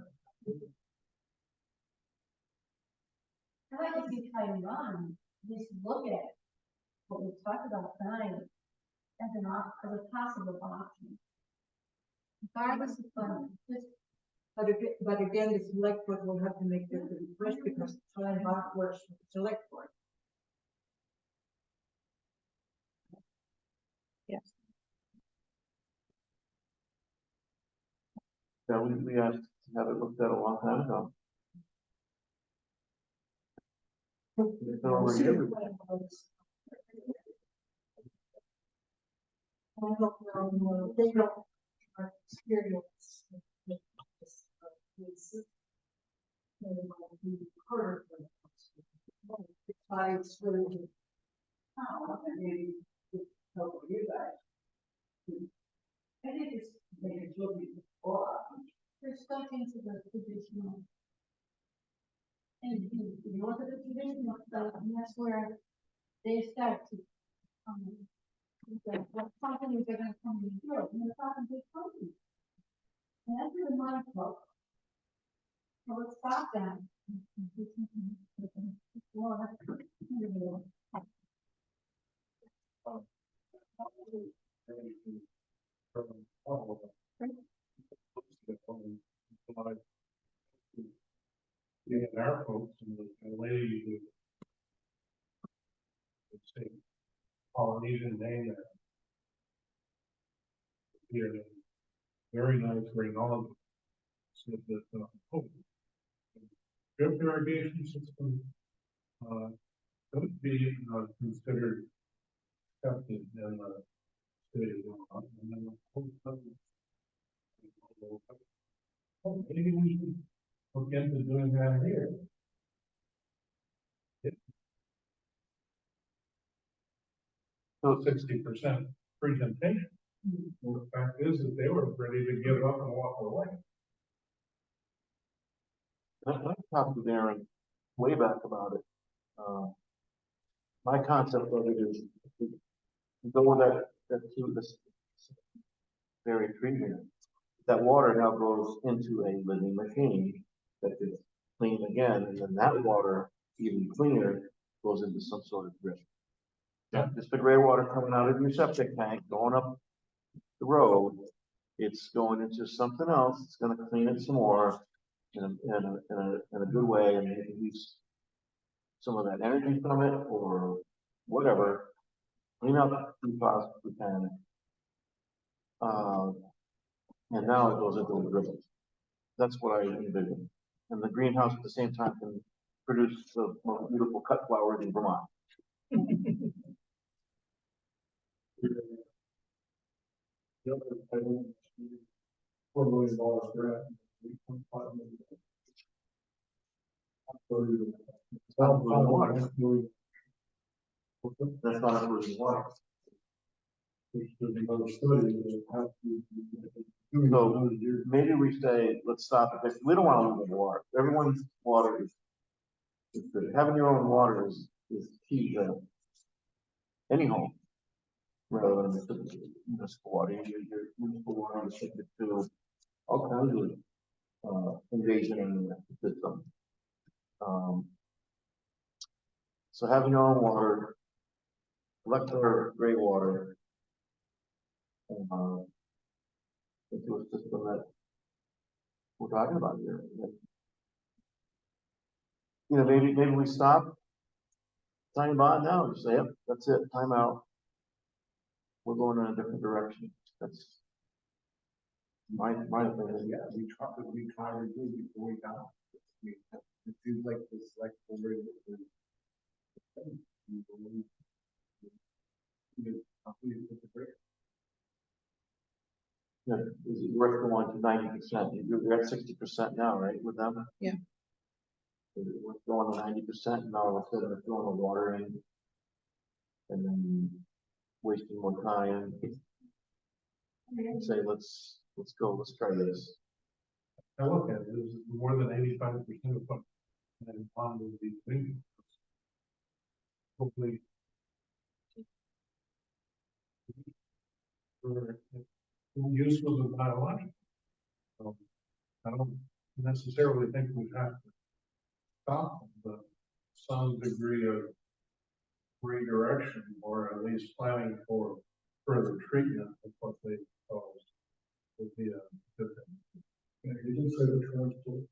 I like to see time run, just look at what we talked about tonight as as a possible option. Regardless of funding, just. But again, the select board will have to make this request because time works with the select board. Yes. Yeah, we asked to have it looked at a long time ago. It's been over a year. I don't know, they don't have experience. with this, this, they might be harder for them. Besides, really, how, and maybe, help you guys. I think it's, make it look before. There's stuff into the traditional. And you look at the traditional stuff, and that's where they start to, what companies are gonna come and do it, and they're talking big companies. And that's really mindful. So let's stop that. Well, that's- Yeah, and our folks and the lady who. Let's say, Polynesian name there. Here, very nice, very knowledgeable. Said that, drip irrigation system, could be, considered accepted in the city of Vermont, and then the whole country. Well, maybe we should look into doing that here. So 60% presentation. Well, the fact is that they were ready to give up and walk away. I talked with Aaron way back about it. My concept of it is to go with that to this very treatment. That water now goes into a living machine that is clean again, and then that water, even cleaner, goes into some sort of drip. Not just the gray water coming out of your septic tank, going up the road. It's going into something else. It's gonna clean it some more in a good way, and maybe use some of that energy from it or whatever. Clean up PFAS if we can. And now it goes into the drip. That's what I envision. And the greenhouse at the same time can produce the most beautiful cut flowers in Vermont. The other item, $4 million grant. $3.5 million. That's not including water. There's another study that has to. So maybe we say, let's stop it, because we don't want to lose the water. Everyone's water is good. Having your own water is key to any home. Rather than the municipal water, your municipal water is subject to all kinds of invasion in the system. So having your own water, collect our gray water, into a system that we're talking about here. You know, maybe we stop, sign bond now, and just say, yep, that's it, time out. We're going in a different direction. That's my opinion. Yeah, we try to do before we got. It seems like this, like, over Yeah, is it worth going to 90%? You're at 60% now, right, with them? Yeah. Is it worth going to 90% now, all of a sudden they're throwing the water in? And then wasting more time? Say, let's go, let's try this. I look at it, there's more than 85% of what and pond will be clean. Hopefully. For uses of biological. I don't necessarily think we have to stop them, but some degree of redirection, or at least planning for further treatment of what they cause would be a good thing. Yeah, you did say the transport.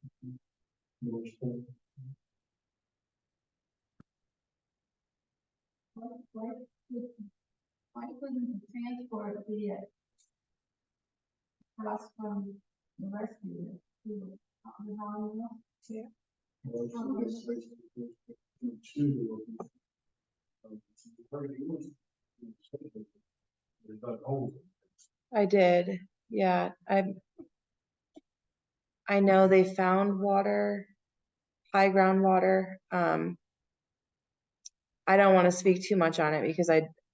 Why couldn't the transport be across from the rescue. Yeah. Well, it's a nice place to choose. Very good. There's that hole. I did, yeah, I know they found water, high groundwater. I don't want to speak too much on it because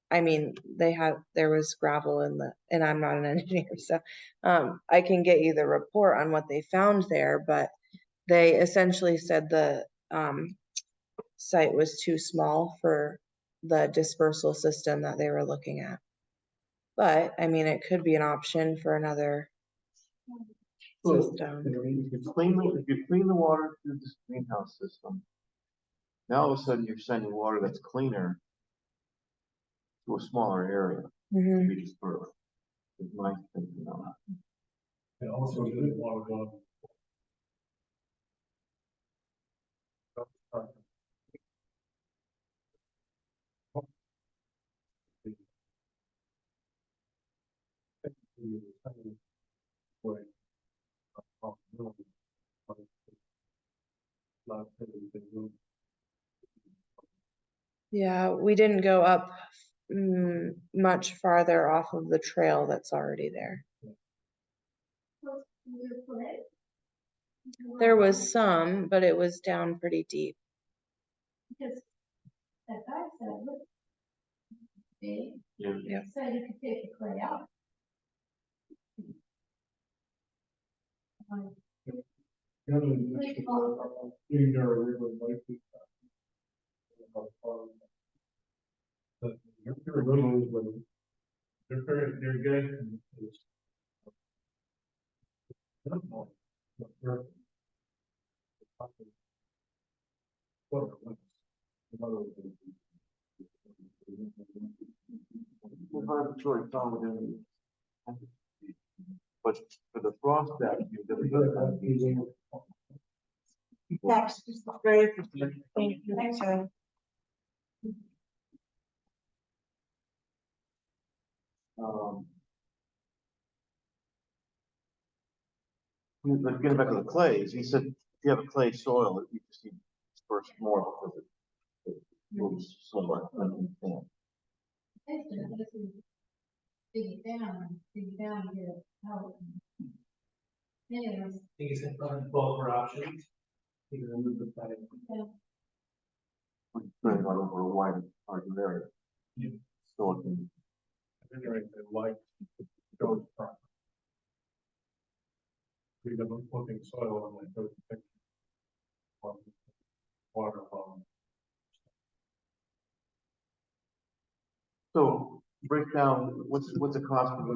I mean, there was gravel and I'm not an engineer, so I can get you the report on what they found there, but they essentially said the site was too small for the dispersal system that they were looking at. But I mean, it could be an option for another So, system. if you clean the water through this greenhouse system, now all of a sudden you're sending water that's cleaner to a smaller area to Mhm. be dispersed. Is my thinking on that. And also didn't want to go. Yeah, we didn't go up much farther off of the trail that's already there. There was some, but it was down pretty deep. Because that guy said, look, Dave, Yeah. said you could take the clay out. Irrigation is. But for the frost that you did. That's just very interesting. Thank you. Thanks, Joe. But getting back to the clays, he said, if you have a clay soil, you just need to disperse more because it moves slower than the sand. Dig it down, get it out. Anyways. I think it's in front of both for options. You can remove the side. Putting it over a wide margin area. Yeah. So it can. Anyway, they like those properties. We have a looking soil and like those pictures. Water from. So break down, what's the cost for the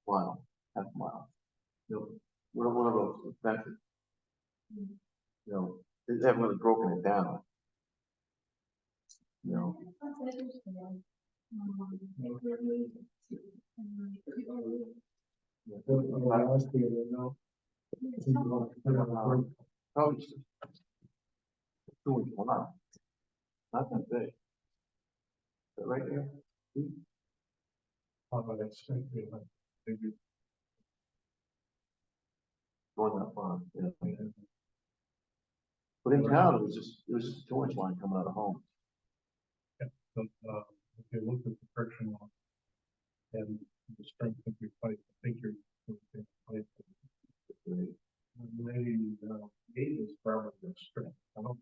mile, half mile? You know, what are those expenses? You know, they haven't really broken it down. You know, probably just 2 inch one out. Not that big. Is that right there? Maybe Going that far, yeah. But in town, it was just a 2 inch line coming out of home. But, if you look at the friction line and the strength of your pipe, I think you're. Maybe, eight is probably the strength. I don't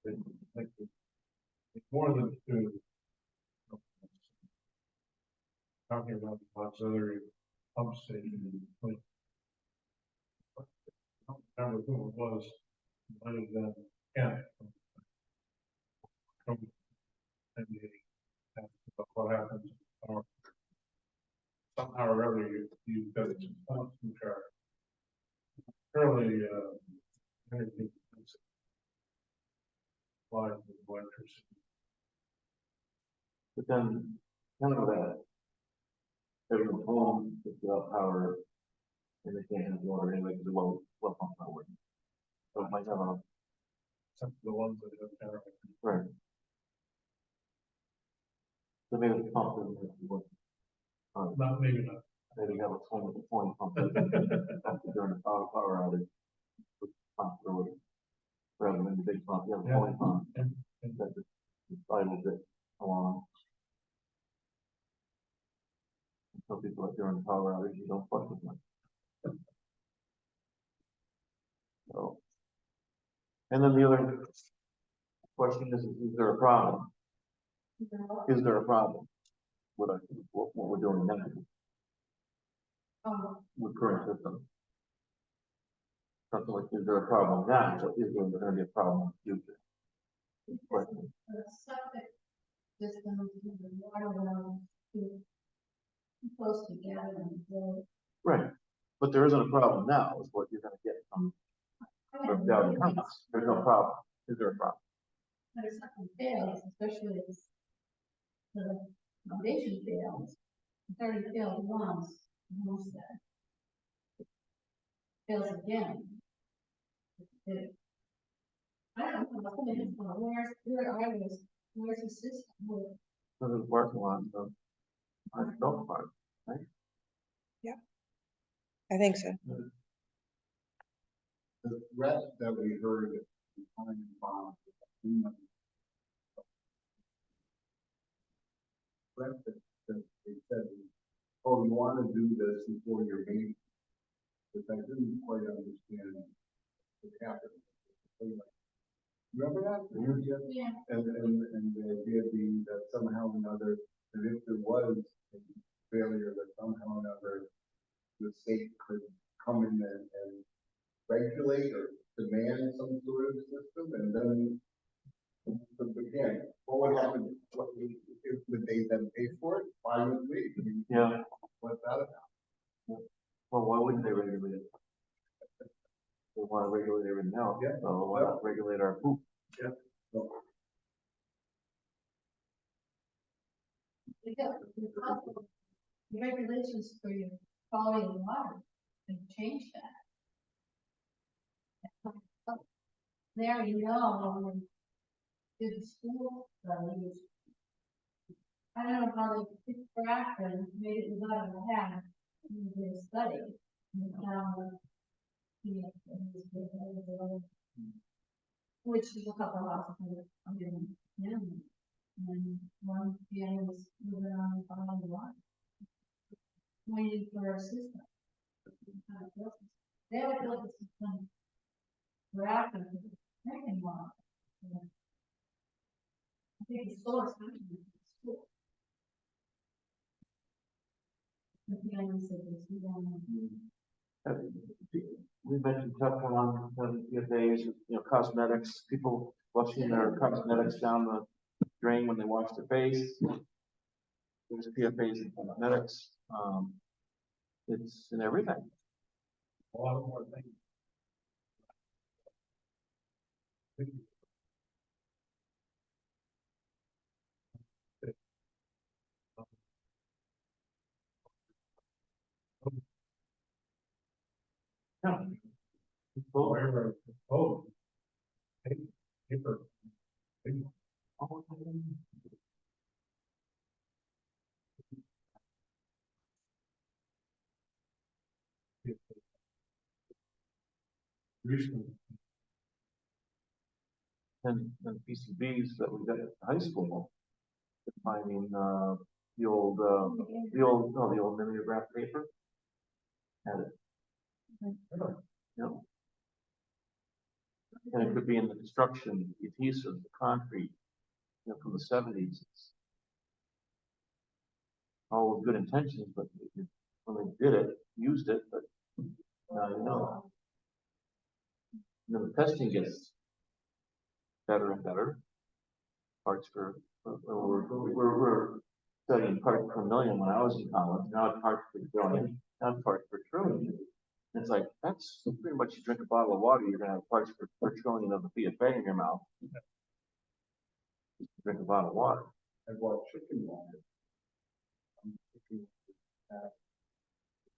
think. It's more than two. Talking about the auxiliary pump station. Like, I don't remember who it was, might have been Kent. And they asked about what happens. Or somehow or other you've got some pumps which are fairly, energy intensive. Lines of electricity. But then, kind of that. Everyone's home, it's without power, and they can't have water anyway, because the well pump's not working. So it might have a, Except for the ones that have generated. right. So maybe the pump doesn't have to work. Not maybe not. maybe have a 20 pump during the power outage. Pump through it, rather than the big pump, you have a 20 pump. That just idles it along. Some people that during the power outage, you don't fuck with them. So, and then the other question is there a problem? Is there a problem with what we're doing now with current system? Something like, is there a problem now, or is there going to be a problem in the future? Question. The septic systems, the water wells, too close together. And so Right, but there isn't a problem now, is what you're gonna get from down in house. There's no problem. Is there a problem? But if something fails, especially if the foundation fails, it's already failed once, almost that. Fails again. I don't know, where I was, where's the system? Where- So there's parking lot, so. I don't park, right? I think so. The threat that we heard behind the bomb. Threat that they said, oh, you want to do this before your meeting. But I didn't quite understand what happened. Remember that? Yeah. And the idea being that somehow or another, that if there was a failure, that somehow or another, the state could come in and regulate or demand some sort of system, and then again, what would happen? If would they then pay for it? Why would we? I mean, Yeah, what's that about? well, why wouldn't they regulate it? They want to regulate everything else, Yeah. so why not regulate our poop? Yeah. So, Because the regulations for your quality of water, and change that. There you know, when we did the school studies. I don't know how they picked Grafton and made it without a hat in their study. And found, which is a couple houses under them. And one family was moving on the line. Waiting for a system. They would build a system. Grafton, drinking water. I think the source comes from the school. The family said this, we don't know. We mentioned Teflon, PFAs, cosmetics, people flushing their cosmetics down the drain when they wash their face. There's PFAs in cosmetics, it's in everything. A lot more things. Yeah. However, oh. Paper. Recently. And PCBs that we got at high school, finding, the old mimeograph paper. Had it. Yeah. And it could be in the construction, the adhesive, the concrete, from the 70s. All with good intentions, but when they did it, used it, but now you know. And then the testing gets better and better. Parts we're studying parts per million when I was in college. Now it's parts per billion, now it's parts per trillion. It's like, that's pretty much, you drink a bottle of water, you're gonna have parts per trillion of the PFA in your mouth. Drink a bottle of water. I bought chicken water. I'm thinking,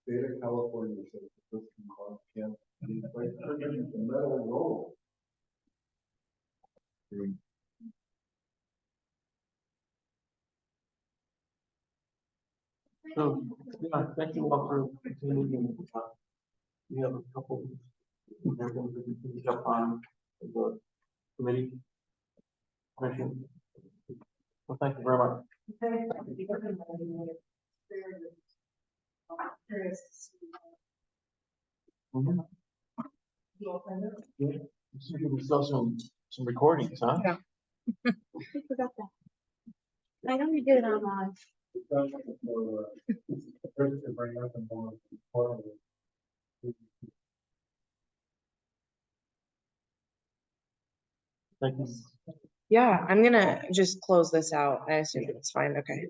state of California says this can cause cancer. It's like a metal roll. So, yeah, thank you all for continuing. We have a couple. They're going to finish up on the committee. Commission. Well, thank you very much. Okay, curious to see. Mhm. You open it? Yeah, so we saw some recordings, huh? Yeah. I forgot that. I know you did it online. Thank you. Yeah, I'm gonna just close this out. I assume it's fine. Okay.